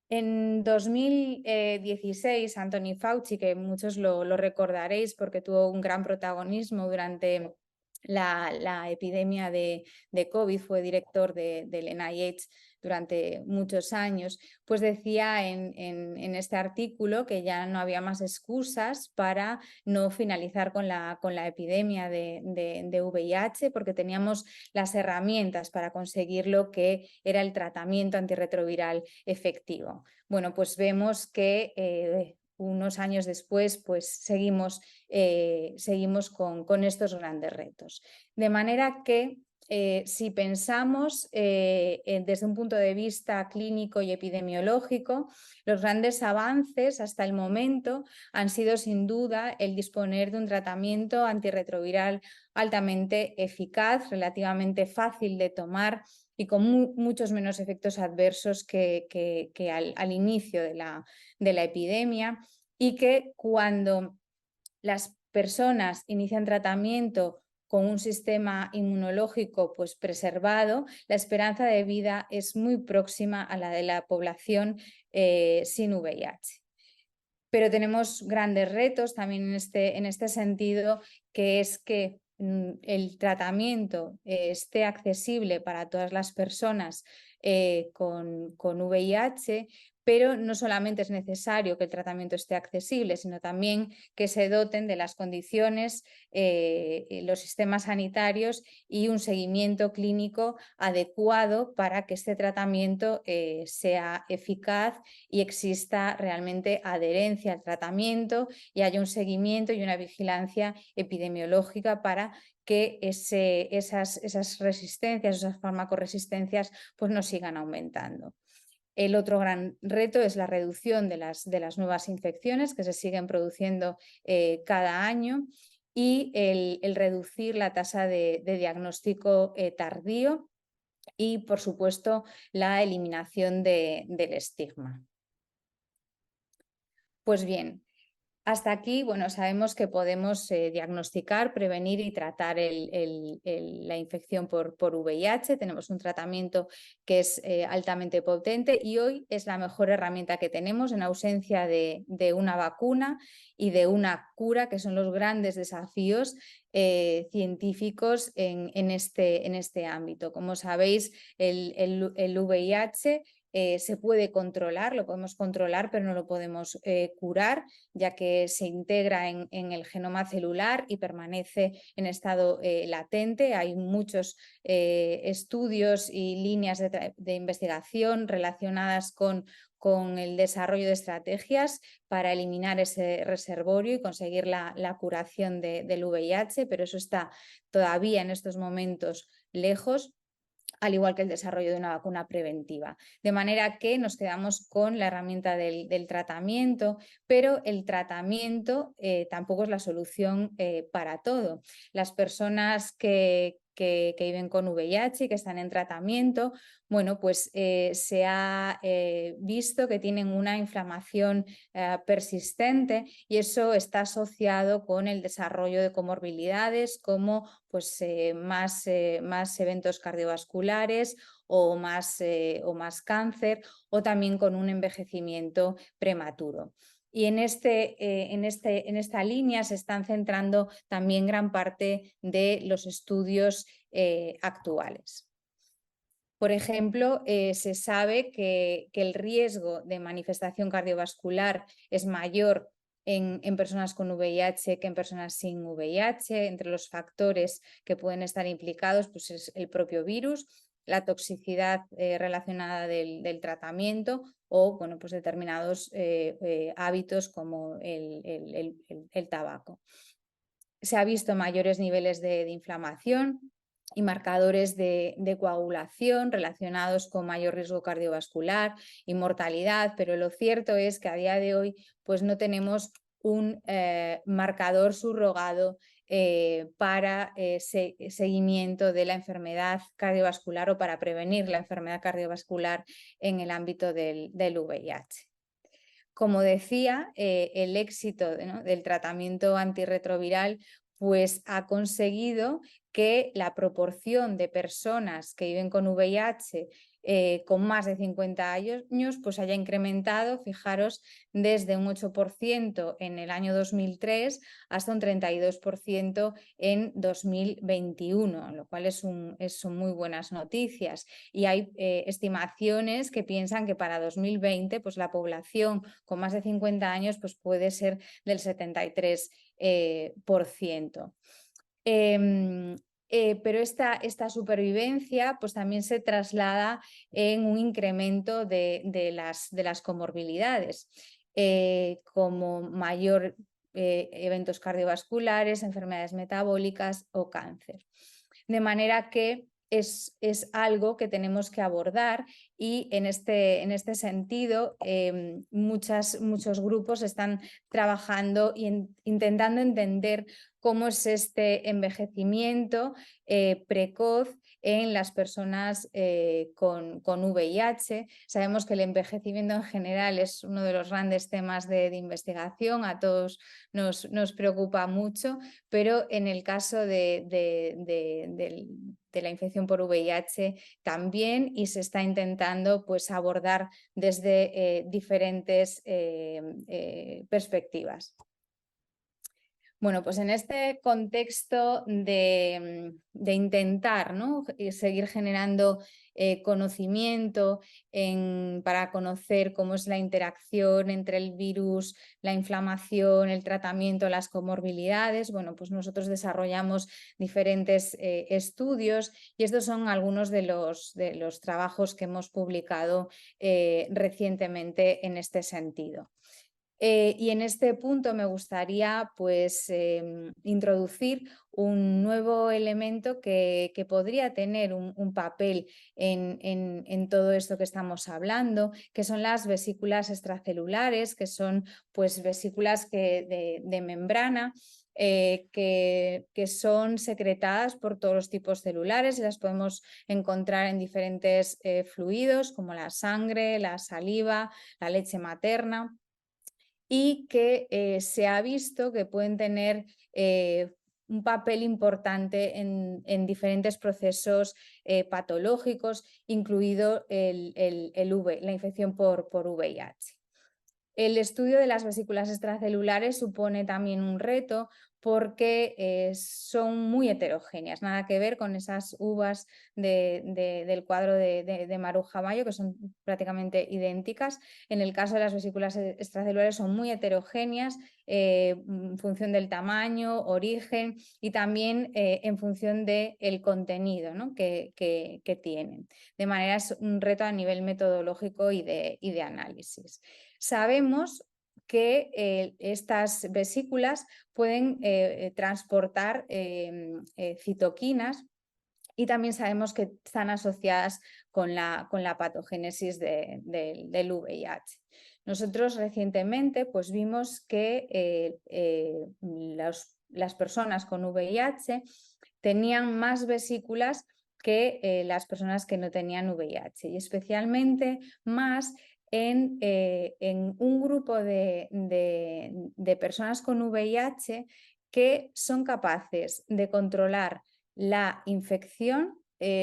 En 2016, Anthony Fauci, que muchos lo recordaréis porque tuvo un gran protagonismo durante la epidemia de COVID, fue director del NIH durante muchos años, pues decía en este artículo que ya no había más excusas para no finalizar con la epidemia de VIH, porque teníamos las herramientas para conseguir lo que era el tratamiento antirretroviral efectivo. Bueno, pues vemos que unos años después pues seguimos con estos grandes retos. De manera que si pensamos desde un punto de vista clínico y epidemiológico, los grandes avances hasta el momento han sido sin duda el disponer de un tratamiento antirretroviral altamente eficaz, relativamente fácil de tomar y con muchos menos efectos adversos que al inicio de la epidemia, y que cuando las personas inician tratamiento con un sistema inmunológico pues, preservado, la esperanza de vida es muy próxima a la de la población sin VIH. Pero tenemos grandes retos también en este sentido, que es que el tratamiento esté accesible para todas las personas con VIH, pero no solamente es necesario que el tratamiento esté accesible, sino también que se doten de las condiciones los sistemas sanitarios y un seguimiento clínico adecuado para que este tratamiento sea eficaz y exista realmente adherencia al tratamiento y haya un seguimiento y una vigilancia epidemiológica para que esas resistencias, esas farmacoresistencias, pues no sigan aumentando. El otro gran reto es la reducción de las nuevas infecciones que se siguen produciendo cada año y el reducir la tasa de diagnóstico tardío y, por supuesto, la eliminación del estigma. Pues bien, hasta aquí, bueno, sabemos que podemos diagnosticar, prevenir y tratar la infección por VIH. Tenemos un tratamiento que es altamente potente y hoy es la mejor herramienta que tenemos en ausencia de una vacuna y de una cura, que son los grandes desafíos científicos en este ámbito. Como sabéis, el VIH se puede controlar, lo podemos controlar, pero no lo podemos curar, ya que se integra en el genoma celular y permanece en estado latente. Hay muchos estudios y líneas de investigación relacionadas con el desarrollo de estrategias para eliminar ese reservorio y conseguir la curación del VIH, pero eso está todavía en estos momentos lejos, al igual que el desarrollo de una vacuna preventiva. De manera que nos quedamos con la herramienta del tratamiento, pero el tratamiento tampoco es la solución para todo. Las personas que viven con VIH y que están en tratamiento, bueno, pues se ha visto que tienen una inflamación persistente y eso está asociado con el desarrollo de comorbilidades como pues, más eventos cardiovasculares o más cáncer, o también con un envejecimiento prematuro. Y en esta línea se están centrando también gran parte de los estudios actuales. Por ejemplo, se sabe que el riesgo de manifestación cardiovascular es mayor en personas con VIH que en personas sin VIH. Entre los factores que pueden estar implicados pues es el propio virus, la toxicidad relacionada del tratamiento o bueno, pues determinados hábitos como el tabaco. Se ha visto mayores niveles de inflamación y marcadores de coagulación relacionados con mayor riesgo cardiovascular y mortalidad, pero lo cierto es que a día de hoy pues no tenemos un marcador subrogado para seguimiento de la enfermedad cardiovascular o para prevenir la enfermedad cardiovascular en el ámbito del VIH. Como decía, el éxito del tratamiento antirretroviral pues ha conseguido que la proporción de personas que viven con VIH con más de 50 años pues haya incrementado, fijaros, desde un 8% en el año 2003 hasta un 32% en 2021, lo cual son muy buenas noticias. Y hay estimaciones que piensan que para 2020 pues la población con más de 50 años pues puede ser del 73%. Pero esta supervivencia pues también se traslada en un incremento de las comorbilidades, como mayor eventos cardiovasculares, enfermedades metabólicas o cáncer. De manera que es algo que tenemos que abordar y en este sentido muchos grupos están trabajando e intentando entender cómo es este envejecimiento precoz en las personas con VIH. Sabemos que el envejecimiento en general es uno de los grandes temas de investigación, a todos nos preocupa mucho, pero en el caso de la infección por VIH también, y se está intentando pues, abordar desde diferentes perspectivas. Bueno, pues en este contexto de intentar, ¿no?, seguir generando conocimiento para conocer cómo es la interacción entre el virus, la inflamación, el tratamiento, las comorbilidades. Bueno, pues nosotros desarrollamos diferentes estudios y estos son algunos de los trabajos que hemos publicado recientemente en este sentido. Y en este punto me gustaría pues, introducir un nuevo elemento que podría tener un papel en todo esto que estamos hablando, que son las vesículas extracelulares, que son pues, vesículas de membrana que son secretadas por todos los tipos celulares y las podemos encontrar en diferentes fluidos como la sangre, la saliva, la leche materna, y que se ha visto que pueden tener un papel importante en diferentes procesos patológicos, incluido la infección por VIH. El estudio de las vesículas extracelulares supone también un reto porque son muy heterogéneas, nada que ver con esas uvas del cuadro de Maruja Mayo, que son prácticamente idénticas. En el caso de las vesículas extracelulares son muy heterogéneas en función del tamaño, origen y también en función del contenido, ¿no? que tienen. De manera es un reto a nivel metodológico y de análisis. Sabemos que estas vesículas pueden transportar citoquinas y también sabemos que están asociadas con la patogénesis del VIH. Nosotros recientemente pues, vimos que las personas con VIH tenían más vesículas que las personas que no tenían VIH y especialmente más en un grupo de personas con VIH que son capaces de controlar la infección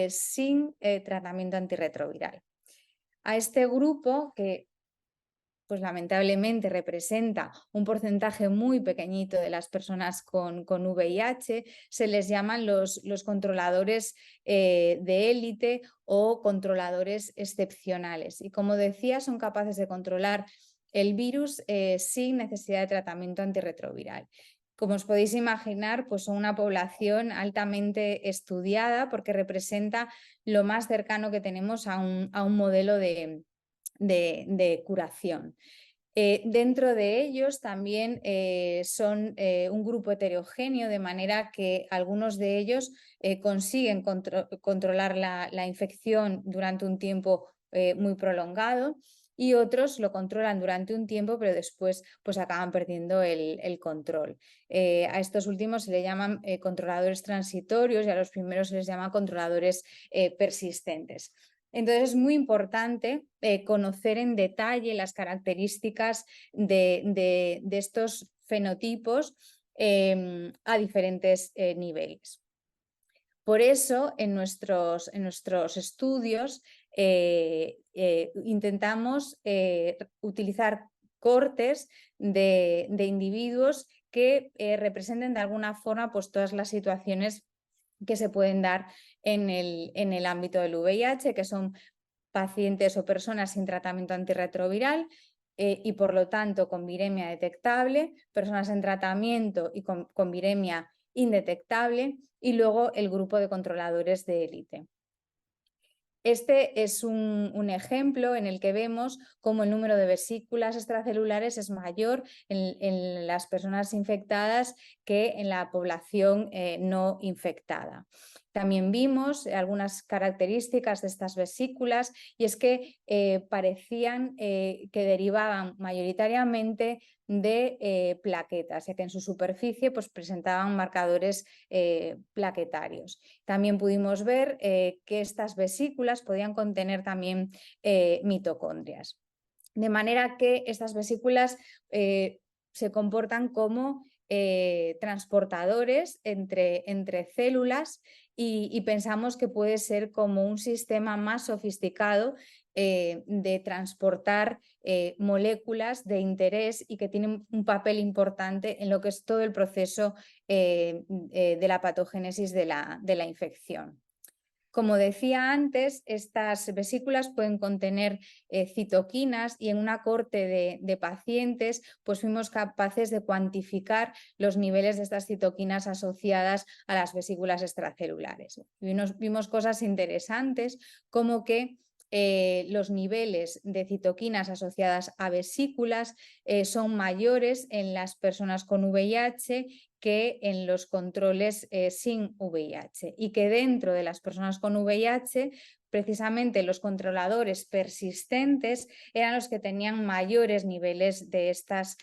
sin tratamiento antirretroviral. A este grupo, que pues lamentablemente representa un porcentaje muy pequeñito de las personas con VIH, se les llaman los controladores de élite o controladores excepcionales. Y como decía, son capaces de controlar el virus sin necesidad de tratamiento antirretroviral. Como os podéis imaginar, pues son una población altamente estudiada porque representa lo más cercano que tenemos a un modelo de curación. Dentro de ellos también son un grupo heterogéneo, de manera que algunos de ellos consiguen controlar la infección durante un tiempo muy prolongado y otros lo controlan durante un tiempo, pero después pues, acaban perdiendo el control. A estos últimos se les llaman controladores transitorios y a los primeros se les llama controladores persistentes. Entonces es muy importante conocer en detalle las características de estos fenotipos a diferentes niveles. Por eso en nuestros estudios intentamos utilizar cortes de individuos que representen de alguna forma pues, todas las situaciones que se pueden dar en el ámbito del VIH, que son pacientes o personas sin tratamiento antirretroviral y por lo tanto con viremia detectable, personas en tratamiento y con viremia indetectable y luego el grupo de controladores de élite. Este es un ejemplo en el que vemos cómo el número de vesículas extracelulares es mayor en las personas infectadas que en la población no infectada. También vimos algunas características de estas vesículas y es que parecían que derivaban mayoritariamente de plaquetas, ya que en su superficie pues, presentaban marcadores plaquetarios. También pudimos ver que estas vesículas podían contener también mitocondrias. De manera que estas vesículas se comportan como transportadores entre células y pensamos que puede ser como un sistema más sofisticado de transportar moléculas de interés y que tienen un papel importante en lo que es todo el proceso de la patogénesis de la infección. Como decía antes, estas vesículas pueden contener citoquinas y en una cohorte de pacientes pues fuimos capaces de cuantificar los niveles de estas citoquinas asociadas a las vesículas extracelulares. Vimos cosas interesantes como que los niveles de citoquinas asociadas a vesículas son mayores en las personas con VIH que en los controles sin VIH y que dentro de las personas con VIH precisamente los controladores persistentes eran los que tenían mayores niveles de estas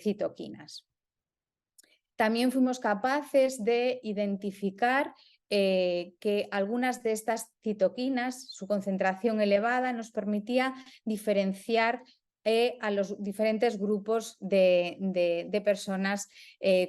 citoquinas. También fuimos capaces de identificar que algunas de estas citoquinas, su concentración elevada, nos permitía diferenciar a los diferentes grupos de personas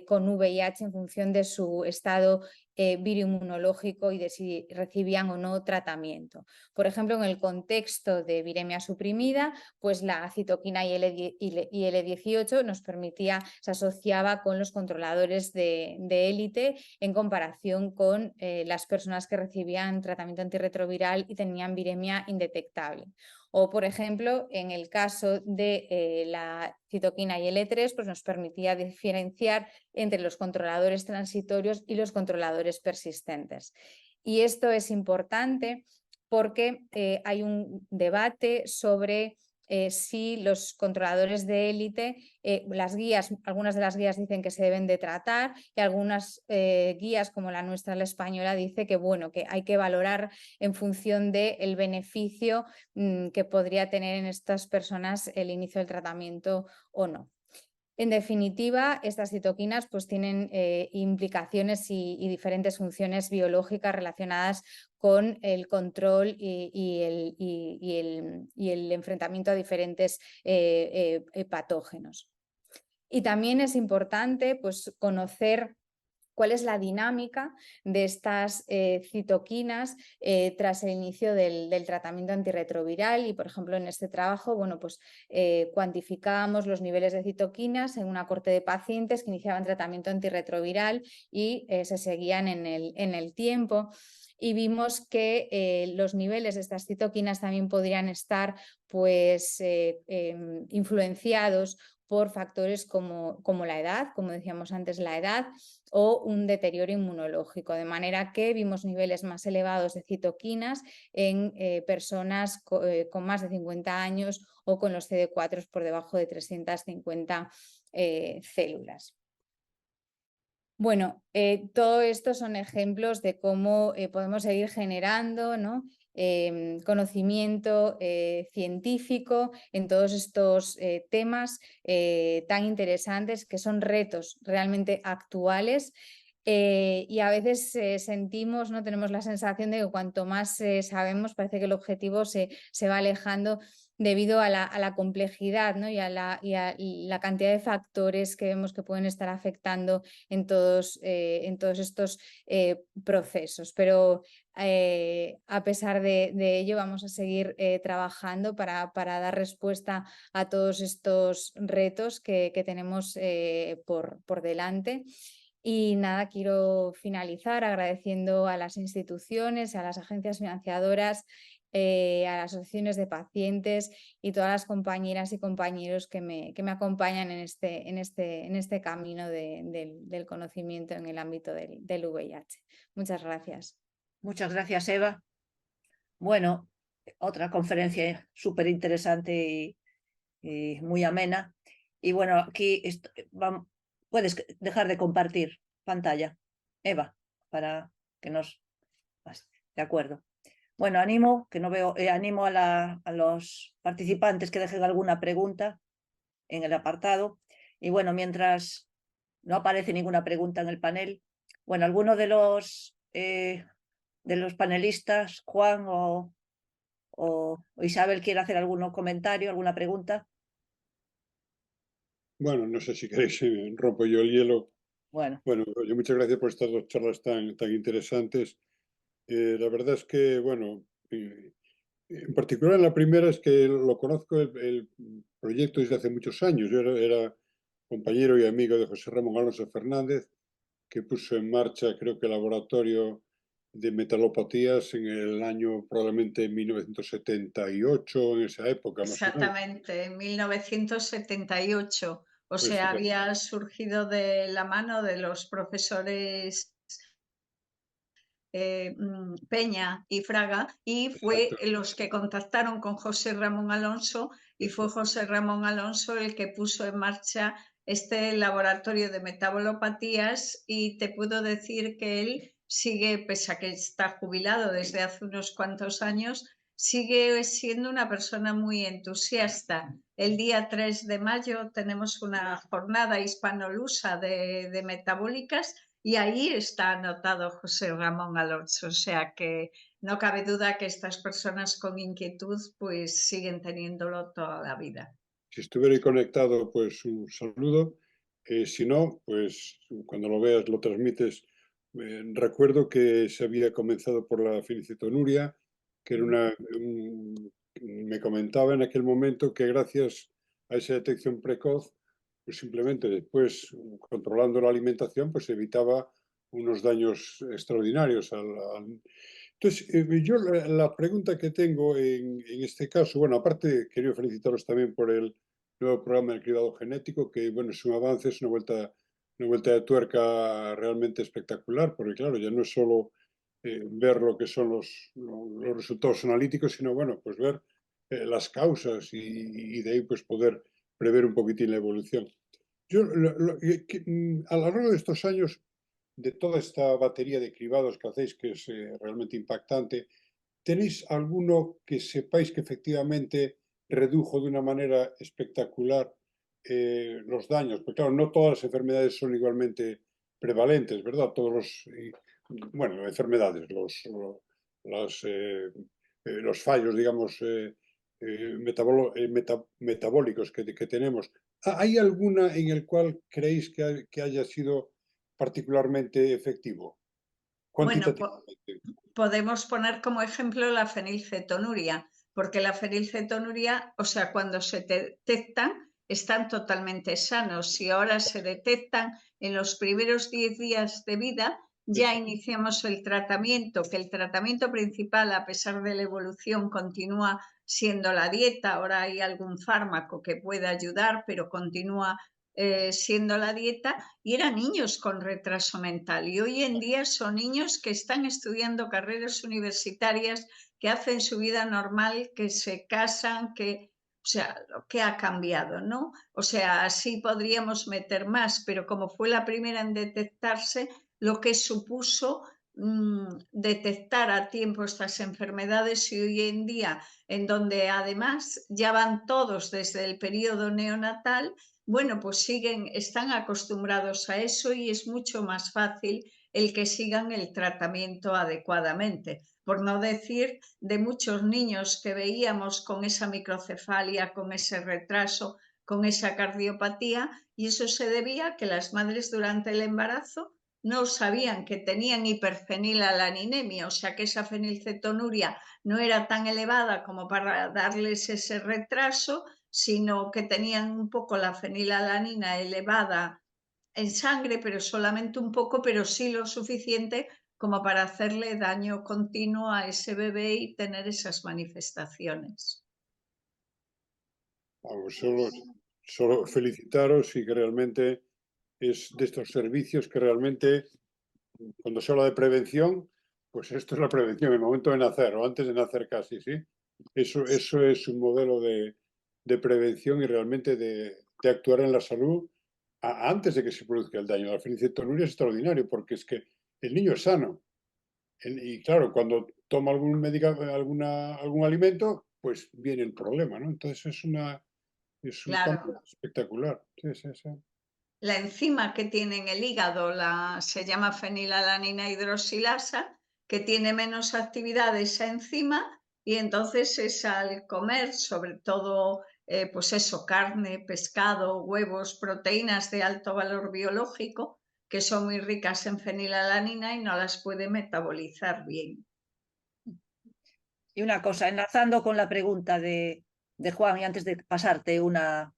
con VIH en función de su estado viroinmunológico y de si recibían o no tratamiento. Por ejemplo, en el contexto de viremia suprimida, pues la citoquina IL-18 nos permitía, se asociaba con los controladores de élite en comparación con las personas que recibían tratamiento antirretroviral y tenían viremia indetectable. O, por ejemplo, en el caso de la citoquina IL-3, pues nos permitía diferenciar entre los controladores transitorios y los controladores persistentes. Y esto es importante porque hay un debate sobre si los controladores de élite, algunas de las guías dicen que se deben de tratar y algunas guías como la nuestra, la española, dice que bueno, que hay que valorar en función del beneficio que podría tener en estas personas el inicio del tratamiento o no. En definitiva, estas citoquinas pues, tienen implicaciones y diferentes funciones biológicas relacionadas con el control y el enfrentamiento a diferentes patógenos. Y también es importante pues, conocer cuál es la dinámica de estas citoquinas tras el inicio del tratamiento antirretroviral y, por ejemplo, en este trabajo, bueno, pues cuantificábamos los niveles de citoquinas en una cohorte de pacientes que iniciaban tratamiento antirretroviral y se seguían en el tiempo. Y vimos que los niveles de estas citoquinas también podrían estar pues, influenciados por factores como la edad, como decíamos antes, la edad, o un deterioro inmunológico, de manera que vimos niveles más elevados de citoquinas en personas con más de 50 años o con los CD4 por debajo de 350 células. Bueno, todo esto son ejemplos de cómo podemos seguir generando, ¿no? Conocimiento científico en todos estos temas tan interesantes que son retos realmente actuales y a veces sentimos, ¿no? Tenemos la sensación de que cuanto más sabemos parece que el objetivo se va alejando debido a la complejidad, ¿no? y a la cantidad de factores que vemos que pueden estar afectando en todos estos procesos. Pero a pesar de ello vamos a seguir trabajando para dar respuesta a todos estos retos que tenemos por delante. Y nada, quiero finalizar agradeciendo a las instituciones, a las agencias financiadoras, a las asociaciones de pacientes y todas las compañeras y compañeros que me acompañan en este camino del conocimiento en el ámbito del VIH. Muchas gracias. Muchas gracias, Eva. Bueno, otra conferencia súper interesante y muy amena. Y bueno, aquí puedes dejar de compartir pantalla, Eva, para que nos... De acuerdo. Bueno, animo a los participantes que dejen alguna pregunta en el apartado. Y bueno, mientras no aparece ninguna pregunta en el panel, bueno, alguno de los panelistas, Juan o Isabel, quiere hacer algún comentario, alguna pregunta. Bueno, no sé si queréis, rompo yo el hielo. Bueno, Oye, muchas gracias por estas dos charlas tan interesantes. La verdad es que, bueno, en particular la primera es que lo conozco el proyecto desde hace muchos años. Yo era compañero y amigo de José Ramón Alonso Fernández, que puso en marcha, creo que el laboratorio de metalopatías en el año probablemente 1978, en esa época más o menos. Exactamente, en 1978. O Pues sea, fíjate, había surgido de la mano de los profesores Peña y Fraga, y fue exacto, los que contactaron con José Ramón Alonso, y fue exacto. José Ramón Alonso el que puso en marcha este laboratorio de metabolopatías, y te puedo decir que él sigue, pese a que está jubilado desde hace unos cuantos años, sigue siendo una persona muy entusiasta. El día 3 de mayo tenemos una jornada hispanolusa de metabólicas, y ahí está anotado José Ramón Alonso, o sea que no cabe duda que estas personas con inquietud pues siguen teniéndolo toda la vida. Si estuviera ahí conectado, pues un saludo. Si no, pues cuando lo veas lo transmites. Recuerdo que se había comenzado por la felicitonuria, que era me comentaba en aquel momento que gracias a esa detección precoz, pues simplemente después, controlando la alimentación, pues evitaba unos daños extraordinarios Entonces, yo la pregunta que tengo en este caso, bueno, aparte quería felicitaros también por el nuevo programa del cribado genético, que bueno, es un avance, es una vuelta de tuerca realmente espectacular, porque claro, ya no es solo ver lo que son los resultados analíticos, sino bueno, pues ver las causas y de ahí pues poder prever un poquitín la evolución. Yo, a lo largo de estos años, de toda esta batería de cribados que hacéis, que es realmente impactante, ¿tenéis alguno que sepáis que efectivamente redujo de una manera espectacular los daños? Porque claro, no todas las enfermedades son igualmente prevalentes, ¿verdad? Bueno, enfermedades, los fallos, digamos, metabólicos que tenemos. ¿Hay alguna en el cual creéis que haya sido particularmente efectivo? Bueno, Cuantitativamente. podemos poner como ejemplo la fenilcetonuria, porque la fenilcetonuria, o sea, cuando se detectan, están totalmente sanos. Si ahora se detectan en los primeros 10 días de vida, ya iniciamos el tratamiento, que el tratamiento principal, a pesar de la evolución, continúa siendo la dieta. Ahora hay algún fármaco que pueda ayudar, pero continúa siendo la dieta, y eran niños con retraso mental, y hoy en día son niños que están estudiando carreras universitarias, que hacen su vida normal, que se casan, o sea, lo que ha cambiado, ¿no? O sea, así podríamos meter más, pero como fue la primera en detectarse, lo que supuso detectar a tiempo estas enfermedades, y hoy en día, en donde además ya van todos desde el periodo neonatal, bueno, pues están acostumbrados a eso, y es mucho más fácil el que sigan el tratamiento adecuadamente. Por no decir de muchos niños que veíamos con esa microcefalia, con ese retraso, con esa cardiopatía, y eso se debía a que las madres durante el embarazo no sabían que tenían hiperfenilalaninемia, o sea que esa fenilcetonuria no era tan elevada como para darles ese retraso, sino que tenían un poco la fenilalanina elevada en sangre, pero solamente un poco, pero sí lo suficiente como para hacerle daño continuo a ese bebé y tener esas manifestaciones. Vamos, solo felicitaros y que realmente es de estos servicios que realmente, cuando se habla de prevención, pues esto es la prevención, en el momento de nacer o antes de nacer casi, ¿sí? Eso es un modelo de prevención y realmente de actuar en la salud antes de que se produzca el daño. La felicitonuria es extraordinario porque es que el niño es sano. Y claro, cuando toma algún alimento, pues viene el problema, ¿no? Entonces es un Claro, cambio espectacular. Sí, sí, sí. la enzima que tiene en el hígado se llama fenilalanina hidroxilasa, que tiene menos actividad de esa enzima, y entonces es al comer, sobre todo, pues eso, carne, pescado, huevos, proteínas de alto valor biológico, que son muy ricas en fenilalanina y no las puede metabolizar bien. Y una cosa, enlazando con la pregunta de Juan, y antes de pasarte una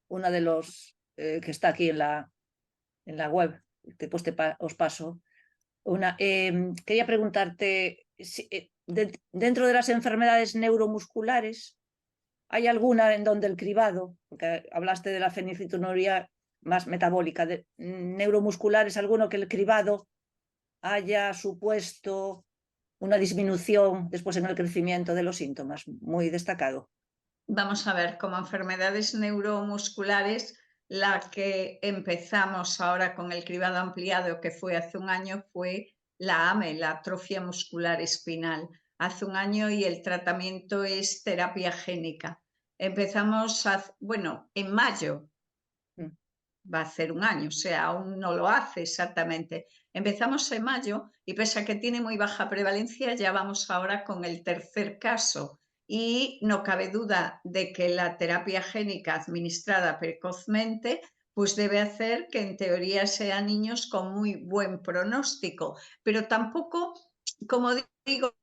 de los que está aquí en la web, después os paso. Quería preguntarte, dentro de las enfermedades neuromusculares, ¿hay alguna en donde el cribado, porque hablaste de la fenilcetonuria más metabólica, neuromuscular, es alguno que el cribado haya supuesto una disminución después en el crecimiento de los síntomas, muy destacado? Vamos a ver, como enfermedades neuromusculares, la que empezamos ahora con el cribado ampliado, que fue hace un año, fue la AME, la atrofia muscular espinal. Hace un año y el tratamiento es terapia génica. Empezamos, en mayo, va a hacer un año, o sea, aún no lo hace exactamente. Empezamos en mayo y pese a que tiene muy baja prevalencia, ya vamos ahora con el tercer caso. Y no cabe duda de que la terapia génica administrada precozmente pues debe hacer que en teoría sean niños con muy buen pronóstico, pero tampoco, como digo,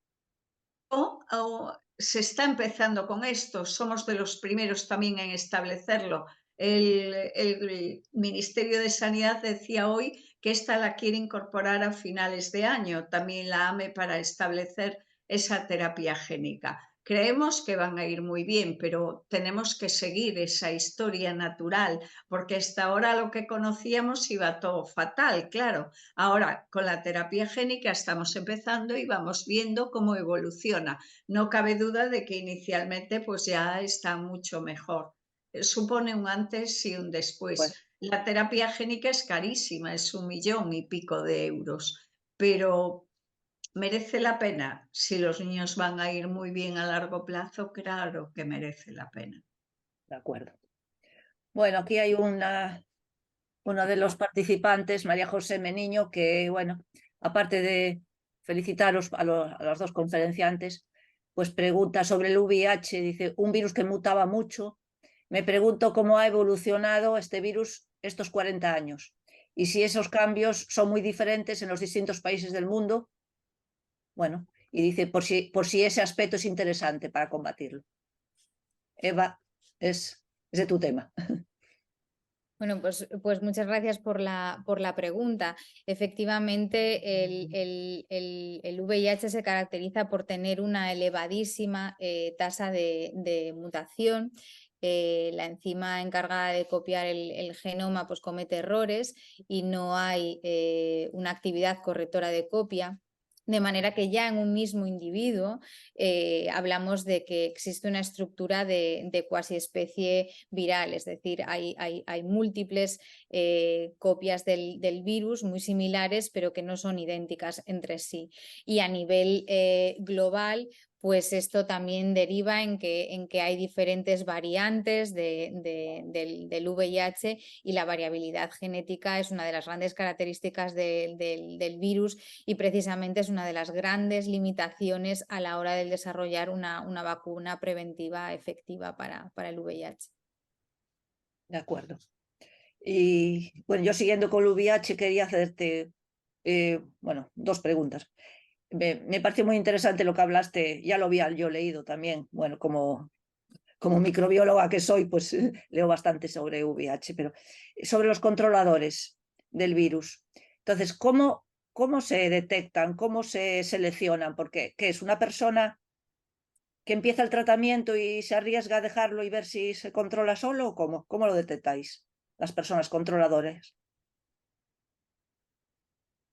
se está empezando con esto, somos de los primeros también en establecerlo. El Ministerio de Sanidad decía hoy que esta la quiere incorporar a finales de año, también la AME, para establecer esa terapia génica. Creemos que van a ir muy bien, pero tenemos que seguir esa historia natural, porque hasta ahora lo que conocíamos iba todo fatal, claro. Ahora, con la terapia génica estamos empezando y vamos viendo cómo evoluciona. No cabe duda de que inicialmente pues ya está mucho mejor. Supone un antes y un después. Pues, La terapia génica es carísima, es 1,5 millones de euros, pero ¿merece la pena? Si los niños van a ir muy bien a largo plazo, claro que merece la pena. de acuerdo. Bueno, aquí hay uno de los participantes, María José Meniño, que, bueno, aparte de felicitaros a los dos conferenciantes, pues pregunta sobre el VIH, dice, un virus que mutaba mucho. Me pregunto cómo ha evolucionado este virus estos 40 años y si esos cambios son muy diferentes en los distintos países del mundo. Bueno, y dice, por si ese aspecto es interesante para combatirlo. Eva, es de tu tema. Bueno, pues muchas gracias por la pregunta. Efectivamente, el VIH se caracteriza por tener una elevadísima tasa de mutación. La enzima encargada de copiar el genoma pues comete errores y no hay una actividad correctora de copia. De manera que ya en un mismo individuo hablamos de que existe una estructura de cuasi especie viral, es decir, hay múltiples copias del virus muy similares, pero que no son idénticas entre sí. Y a nivel global, pues esto también deriva en que hay diferentes variantes del VIH y la variabilidad genética es una de las grandes características del virus y precisamente es una de las grandes limitaciones a la hora de desarrollar una vacuna preventiva efectiva para el VIH. De acuerdo. Y bueno, yo siguiendo con el VIH quería hacerte, dos preguntas. Me pareció muy interesante lo que hablaste, ya lo había yo leído también, bueno, como microbióloga que soy, pues leo bastante sobre VIH, pero sobre los controladores del virus. Entonces, ¿cómo se detectan? ¿Cómo se seleccionan? Porque ¿qué es una persona que empieza el tratamiento y se arriesga a dejarlo y ver si se controla solo? ¿O cómo lo detectáis, las personas controladoras?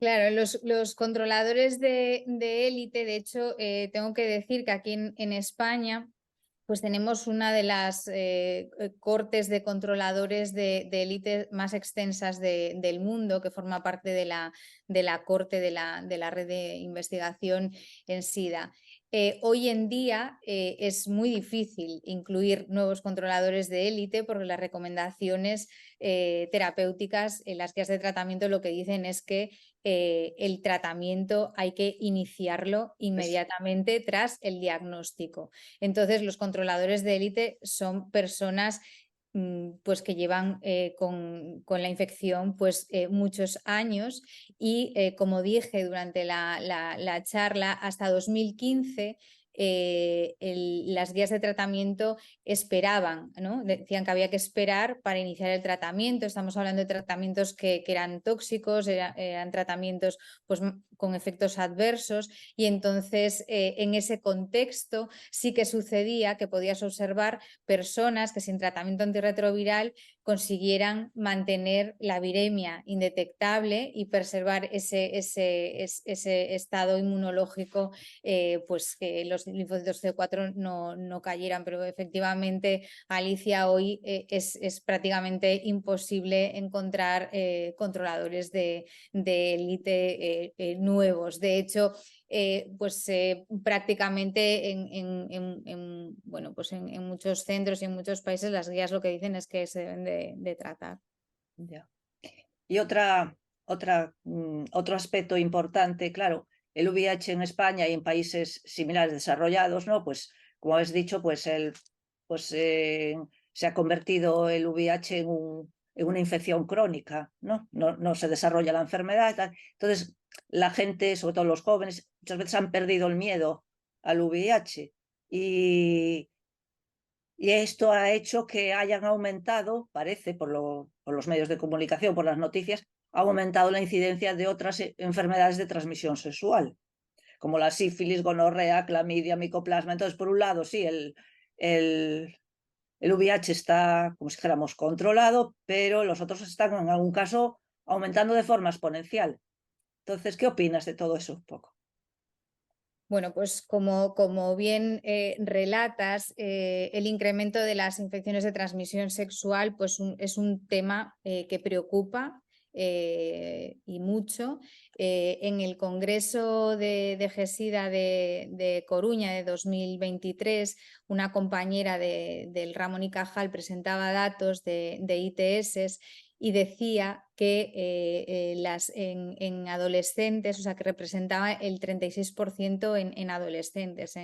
Claro, los controladores de élite, de hecho, tengo que decir que aquí en España pues tenemos una de las cortes de controladores de élite más extensas del mundo, que forma parte de la corte de la red de investigación en SIDA. Hoy en día es muy difícil incluir nuevos controladores de élite porque las recomendaciones terapéuticas en las guías de tratamiento lo que dicen es que el tratamiento hay que iniciarlo inmediatamente tras el diagnóstico. Entonces, los controladores de élite son personas pues que llevan con la infección pues muchos años y como dije durante la charla, hasta 2015 las guías de tratamiento esperaban, ¿no? Decían que había que esperar para iniciar el tratamiento. Estamos hablando de tratamientos que eran tóxicos, eran tratamientos pues, con efectos adversos, y entonces en ese contexto sí que sucedía que podías observar personas que sin tratamiento antirretroviral consiguieran mantener la viremia indetectable y preservar ese estado inmunológico, pues que los linfocitos CD4 no cayeran. Pero efectivamente, Alicia, hoy es prácticamente imposible encontrar controladores de élite nuevos. De hecho, prácticamente bueno, pues en muchos centros y en muchos países las guías lo que dicen es que se deben de tratar. Ya. Y otro aspecto importante, claro, el VIH en España y en países similares desarrollados, ¿no? Pues como has dicho, pues se ha convertido el VIH en una infección crónica, ¿no? No se desarrolla la enfermedad. Tal. Entonces, la gente, sobre todo los jóvenes, muchas veces han perdido el miedo al VIH y esto ha hecho que hayan aumentado, parece, por los medios de comunicación, por las noticias, ha aumentado la incidencia de otras enfermedades de transmisión sexual, como la sífilis, gonorrea, clamidia, micoplasma. Entonces, por un lado, sí, el VIH está, como si dijéramos, controlado, pero los otros están, en algún caso, aumentando de forma exponencial. Entonces, ¿qué opinas de todo eso un poco? Bueno, pues como bien relatas, el incremento de las infecciones de transmisión sexual pues es un tema que preocupa y mucho. En el Congreso de GESIDA de Coruña de 2023, una compañera del Ramón y Cajal presentaba datos de ITS y decía que en adolescentes, o sea, que representaba el 36% en adolescentes,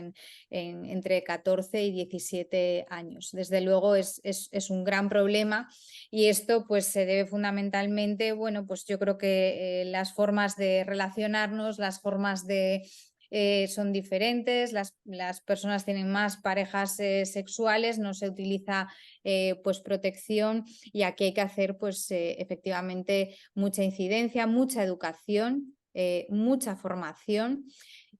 entre 14 y 17 años. Desde luego es un gran problema, y esto pues se debe fundamentalmente, bueno, pues yo creo que las formas de relacionarnos, las formas son diferentes, las personas tienen más parejas sexuales, no se utiliza pues protección, y aquí hay que hacer pues efectivamente mucha incidencia, mucha educación, mucha formación,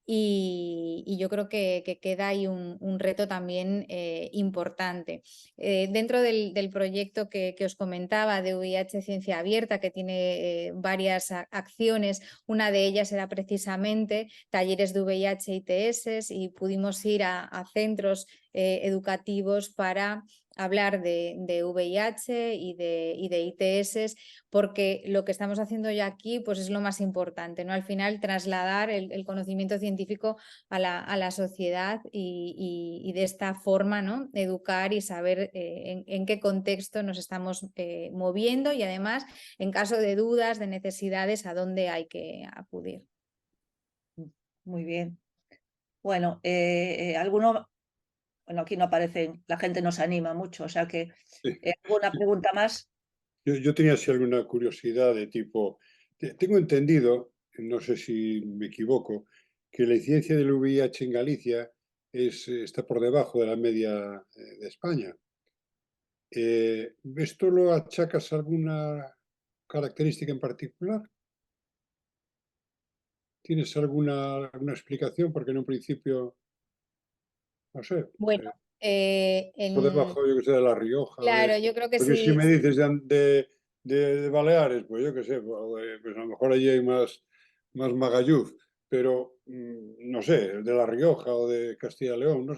y yo creo que queda ahí un reto también importante. Dentro del proyecto que os comentaba de VIH Ciencia Abierta, que tiene varias acciones, una de ellas era precisamente talleres de VIH y ITS, y pudimos ir a centros educativos para hablar de VIH y de ITS, porque lo que estamos haciendo ya aquí pues es lo más importante, ¿no? Al final trasladar el conocimiento científico a la sociedad, y de esta forma, ¿no? Educar y saber en qué contexto nos estamos moviendo, y además en caso de dudas, de necesidades, a dónde hay que acudir. Muy bien. Bueno, bueno, aquí no aparecen, la gente nos anima mucho, o sea que Sí. ¿alguna pregunta más? Yo tenía así alguna curiosidad de tipo, tengo entendido, no sé si me equivoco, que la incidencia del VIH en Galicia está por debajo de la media de España. ¿Esto lo achacas a alguna característica en particular? ¿Tienes alguna explicación? Porque en un principio, no sé, Bueno, por debajo, yo que sé, de La Rioja, claro, yo creo que porque si sí. me dices de Baleares, pues yo qué sé, pues a lo mejor allí hay más magalluz, pero no sé, de La Rioja o de Castilla y León, no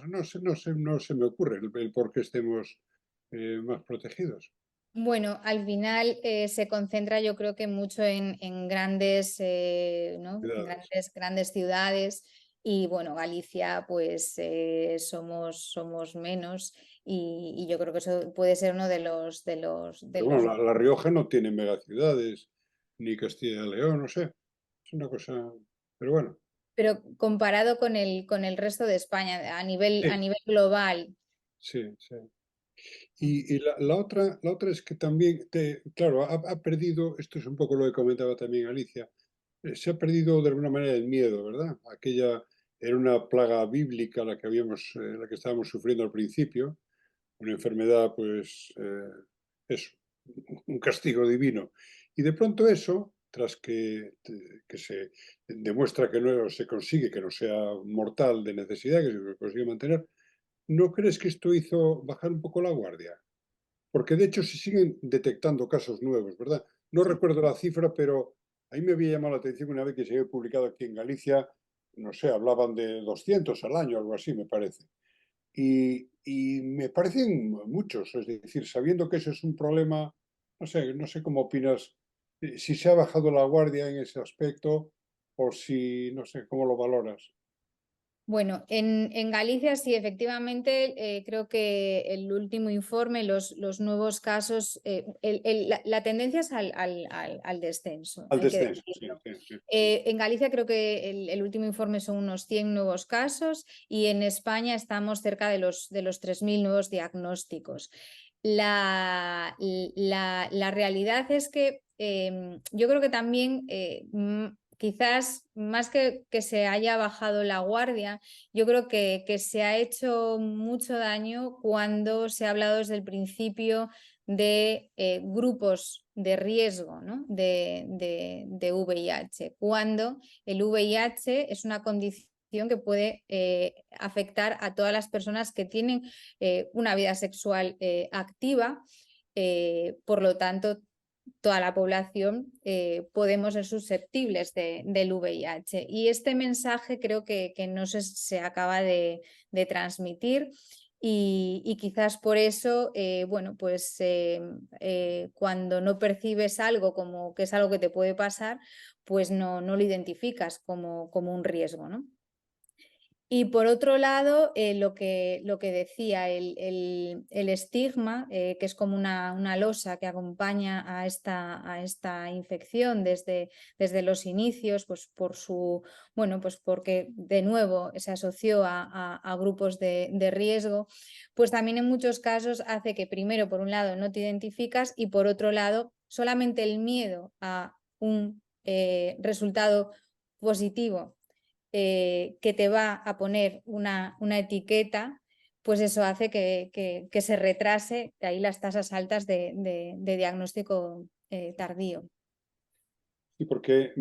se me ocurre el por qué estemos más protegidos. Bueno, al final se concentra, yo creo que mucho en grandes, ¿no? Cuidados. Grandes ciudades, y bueno, Galicia pues somos menos, y yo creo que eso puede ser uno de los Pero bueno, la Rioja no tiene megaciudades, ni Castilla y León, no sé, es una cosa, pero bueno. Pero comparado con el resto de España, a nivel Sí, global. sí, sí. Y la otra es que también, claro, ha perdido, esto es un poco lo que comentaba también Alicia, se ha perdido de alguna manera el miedo, ¿verdad? era una plaga bíblica la que estábamos sufriendo al principio, una enfermedad, pues, eso, un castigo divino. Y de pronto eso, tras que se demuestra que no se consigue, que no sea mortal de necesidad, que se consigue mantener, ¿no crees que esto hizo bajar un poco la guardia? Porque de hecho se siguen detectando casos nuevos, ¿verdad? No recuerdo la cifra, pero a mí me había llamado la atención una vez que se había publicado aquí en Galicia, no sé, hablaban de 200 al año, algo así, me parece. Y me parecen muchos, es decir, sabiendo que eso es un problema, no sé cómo opinas, si se ha bajado la guardia en ese aspecto o si, no sé, cómo lo valoras. Bueno, en Galicia sí, efectivamente, creo que el último informe, los nuevos casos, la tendencia es al descenso, Al hay que descenso, sí, decirlo. sí, sí. En Galicia creo que el último informe son unos 100 nuevos casos y en España estamos cerca de los 3.000 nuevos diagnósticos. La realidad es que yo creo que también quizás más que se haya bajado la guardia, yo creo que se ha hecho mucho daño cuando se ha hablado desde el principio de grupos de riesgo, ¿no? de VIH, cuando el VIH es una condición que puede afectar a todas las personas que tienen una vida sexual activa, por lo tanto toda la población podemos ser susceptibles del VIH. Y este mensaje creo que no se acaba de transmitir y quizás por eso, bueno, pues cuando no percibes algo como que es algo que te puede pasar, pues no lo identificas como un riesgo, ¿no? Y por otro lado, lo que decía, el estigma, que es como una losa que acompaña a esta infección desde los inicios, pues por bueno, pues porque de nuevo se asoció a grupos de riesgo, pues también en muchos casos hace que primero, por un lado, no te identificas y por otro lado, solamente el miedo a un resultado positivo que te va a poner una etiqueta, pues eso hace que se retrase de ahí las tasas altas de diagnóstico tardío. Sí, porque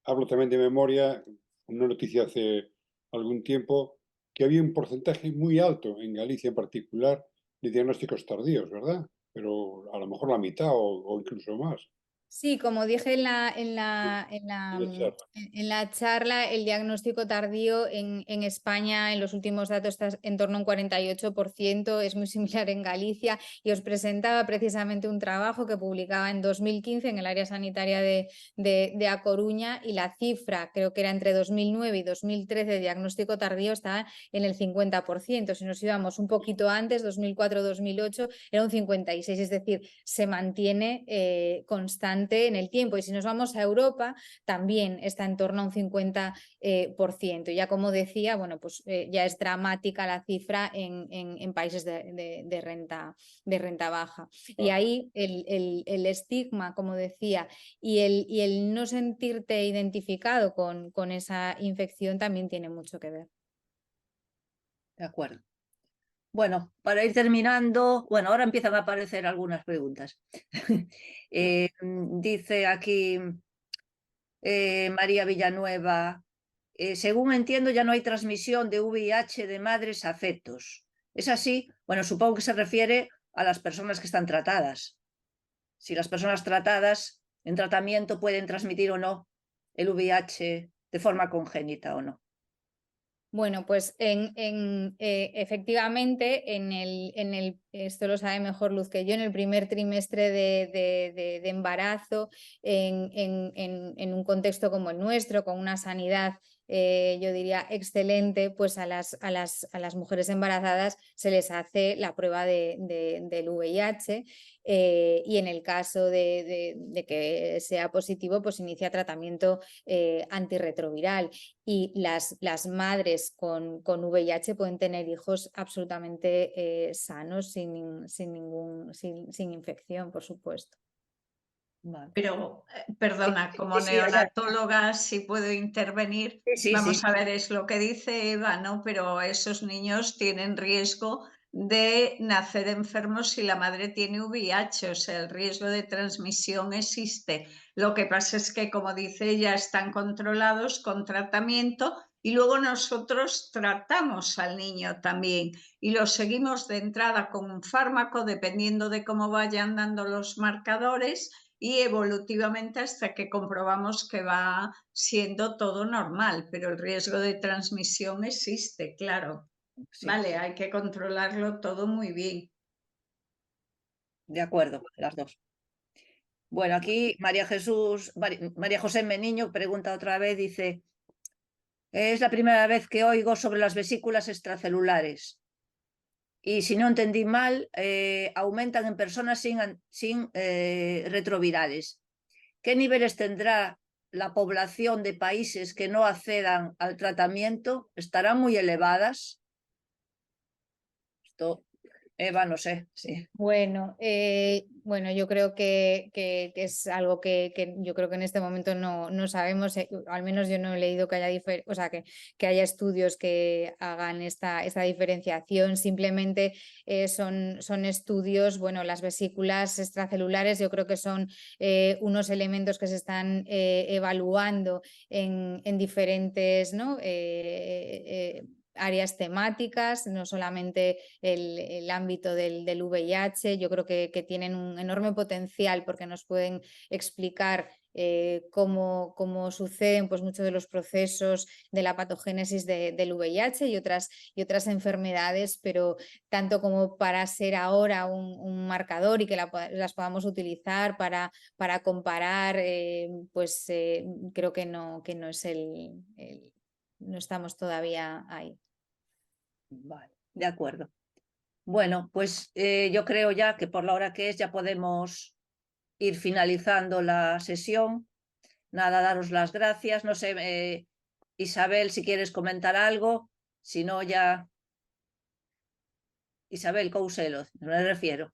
hablo también de memoria, una noticia hace algún tiempo, que había un porcentaje muy alto, en Galicia en particular, de diagnósticos tardíos, ¿verdad? Pero a lo mejor la mitad o incluso más. Sí, como dije en De charla. la charla, el diagnóstico tardío en España en los últimos datos está en torno a un 48%, es muy similar en Galicia y os presentaba precisamente un trabajo que publicaba en 2015 en el área sanitaria de A Coruña y la cifra, creo que era entre 2009 y 2013 de diagnóstico tardío estaba en el 50%, si nos íbamos un poquito antes, 2004-2008 era un 56%, es decir, se mantiene constante en el tiempo y si nos vamos a Europa también está en torno a un 50%. Ya como decía, bueno, pues ya es dramática la cifra en países de renta baja. Y ahí el estigma, como decía, y el no sentirte identificado con esa infección también tiene mucho que ver. De acuerdo. Bueno, para ir terminando, bueno, ahora empiezan a aparecer algunas preguntas. Dice aquí María Villanueva, según entiendo ya no hay transmisión de VIH de madres a fetos. ¿Es así? Bueno, supongo que se refiere a las personas que están tratadas. Si las personas tratadas en tratamiento pueden transmitir o no el VIH de forma congénita o no. Bueno, pues efectivamente, esto lo sabe mejor Luz que yo, en el primer trimestre de embarazo, en un contexto como el nuestro, con una sanidad, yo diría, excelente, pues a las mujeres embarazadas se les hace la prueba del VIH y en el caso de que sea positivo, pues inicia tratamiento antirretroviral. Y las madres con VIH pueden tener hijos absolutamente sanos, sin infección, por supuesto. Vale. Pero, perdona, como sí, ya. neonatóloga, si puedo intervenir, Sí, vamos sí. a ver, es lo que dice Eva, ¿no? Pero esos niños tienen riesgo de nacer enfermos si la madre tiene VIH, o sea, el riesgo de transmisión existe. Lo que pasa es que, como dice ella, están controlados con tratamiento y luego nosotros tratamos al niño también y lo seguimos de entrada con un fármaco dependiendo de cómo vayan dando los marcadores y evolutivamente hasta que comprobamos que va siendo todo normal, pero el riesgo de transmisión existe, claro. Sí. Vale, hay que controlarlo todo muy bien. De acuerdo, las dos. Bueno, aquí María José Meniño pregunta otra vez, dice, es la primera vez que oigo sobre las vesículas extracelulares y si no entendí mal, aumentan en personas sin retrovirales. ¿Qué niveles tendrá la población de países que no accedan al tratamiento? ¿Estarán muy elevadas? Esto, Eva, no sé, sí. Bueno, yo creo que es algo que yo creo que en este momento no sabemos, al menos yo no he leído que haya, o sea, que haya estudios que hagan esta diferenciación, simplemente son estudios, bueno, las vesículas extracelulares yo creo que son unos elementos que se están evaluando en diferentes, ¿no? Áreas temáticas, no solamente el ámbito del VIH, yo creo que tienen un enorme potencial porque nos pueden explicar cómo suceden pues, muchos de los procesos de la patogénesis del VIH y otras enfermedades, pero tanto como para ser ahora un marcador y que las podamos utilizar para comparar, creo que no es no estamos todavía ahí. Vale, de acuerdo. Bueno, pues yo creo ya que por la hora que es ya podemos ir finalizando la sesión. Nada, daros las gracias. No sé, Isabel, si quieres comentar algo. Si no, ya... Isabel Couselo, me refiero.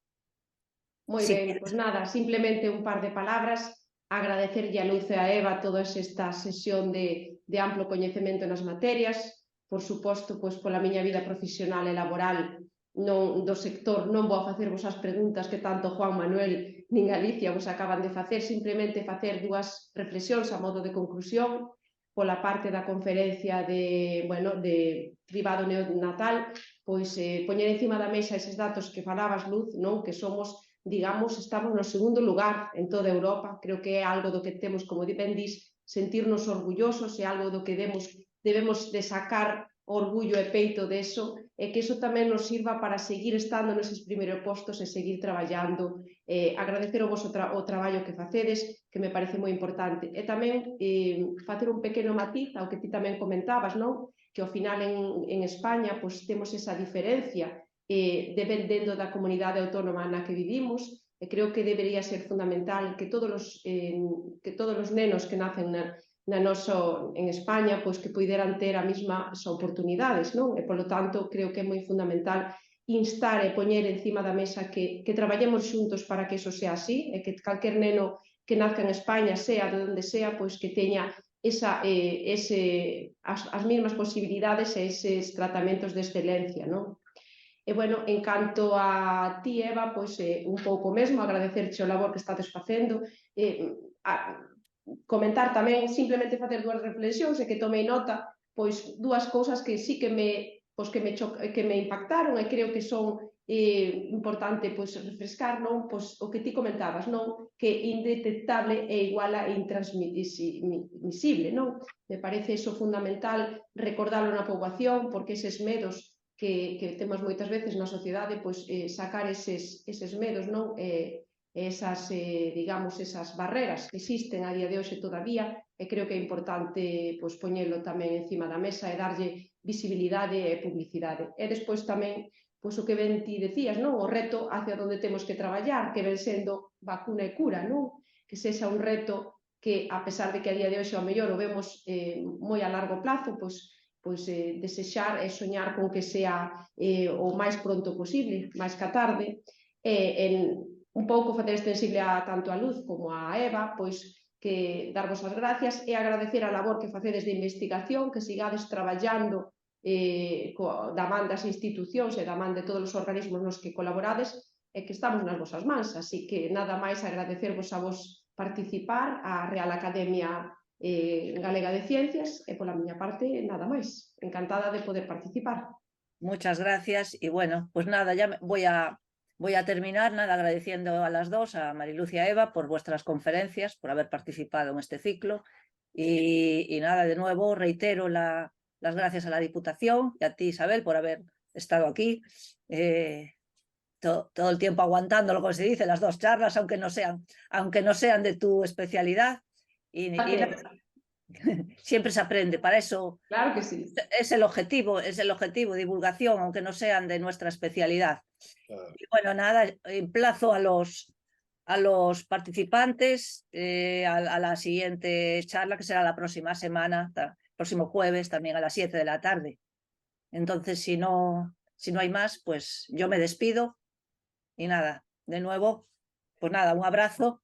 Moi Sí. ben, pois nada, simplemente un par de palabras, agradecerlle a Luz e a Eva toda esta sesión de amplo coñecemento nas materias, por suposto, pois pola miña vida profesional e laboral do sector non vou a facervos as preguntas que tanto Juan Manuel nin Alicia vos acaban de facer, simplemente facer dúas reflexións a modo de conclusión pola parte da conferencia de cribado neonatal, pois poñer encima da mesa eses datos que falabas, Luz, non? Que somos, digamos, estamos no segundo lugar en toda Europa, creo que é algo do que temos, como ben dis, sentirnos orgullosos, é algo do que debemos de sacar orgullo e peito deso, e que iso tamén nos sirva para seguir estando neses primeiros postos e seguir traballando. Agradecer o vosso traballo que facedes, que me parece moi importante. E tamén facer un pequeno matiz ao que ti tamén comentabas, non? Que ao final en España pois, temos esa diferencia dependendo da comunidade autónoma na que vivimos, e creo que debería ser fundamental que todos os nenos que nacen en España pois que puideran ter a mesmas oportunidades, non? E polo tanto creo que é moi fundamental instar e poñer encima da mesa que traballemos xuntos para que iso sea así e que calquer neno que nazca en España, sea de onde sea, pois que teña as mesmas posibilidades e eses tratamentos de excelencia, non? E, bueno, en canto a ti, Eva, pois un pouco mesmo, agradecerche o labor que estades facendo, comentar tamén, simplemente facer dúas reflexións e que tomei nota, pois dúas cousas que sí que me impactaron e creo que son importante pois refrescar, non? Pois o que ti comentabas, non? Que indetectable é igual a intransmisible, non? Me parece iso fundamental recordarlo na poboación, porque eses medos que temos moitas veces na sociedade, pois sacar eses medos, non? Esas, digamos, esas barreras que existen a día de hoxe todavía, e creo que é importante pois, poñelo tamén encima da mesa e darlle visibilidade e publicidade. E despois tamén, pois o que ben ti decías, non? O reto hacia onde temos que traballar, que ven sendo vacuna e cura, non? Que sexa un reto que, a pesar de que a día de hoxe ao mellor o vemos moi a largo plazo, pois desexar e soñar con que sea o máis pronto posible, máis que a tarde, un pouco facer extensible tanto a Luz como a Eva, pois que darvos as gracias e agradecer a labor que facedes de investigación, que sigades traballando da man das institucións e da man de todos os organismos nos que colaborades e que estamos nas vosas mans, así que nada máis agradecervos a vos participar, a Real Academia Galega de Ciencias e pola miña parte nada máis, encantada de poder participar. Muchas gracias y bueno, pues nada, ya voy a terminar nada, agradeciendo a las dos, a Mariluz y a Eva, por vuestras conferencias, por haber participado en este ciclo y nada, de nuevo reitero las gracias a la Diputación y a ti, Isabel, por haber estado aquí todo el tiempo aguantando lo que se dice, las dos charlas, aunque no sean de tu especialidad y siempre se aprende, para eso Claro que sí. es el objetivo, divulgación, aunque no sean de nuestra especialidad. Y bueno, nada, emplazo a los participantes a la siguiente charla, que será la próxima semana, próximo jueves, también a las 7 de la tarde. Entonces, si no hay más, pues yo me despido y nada, de nuevo, pues nada, un abrazo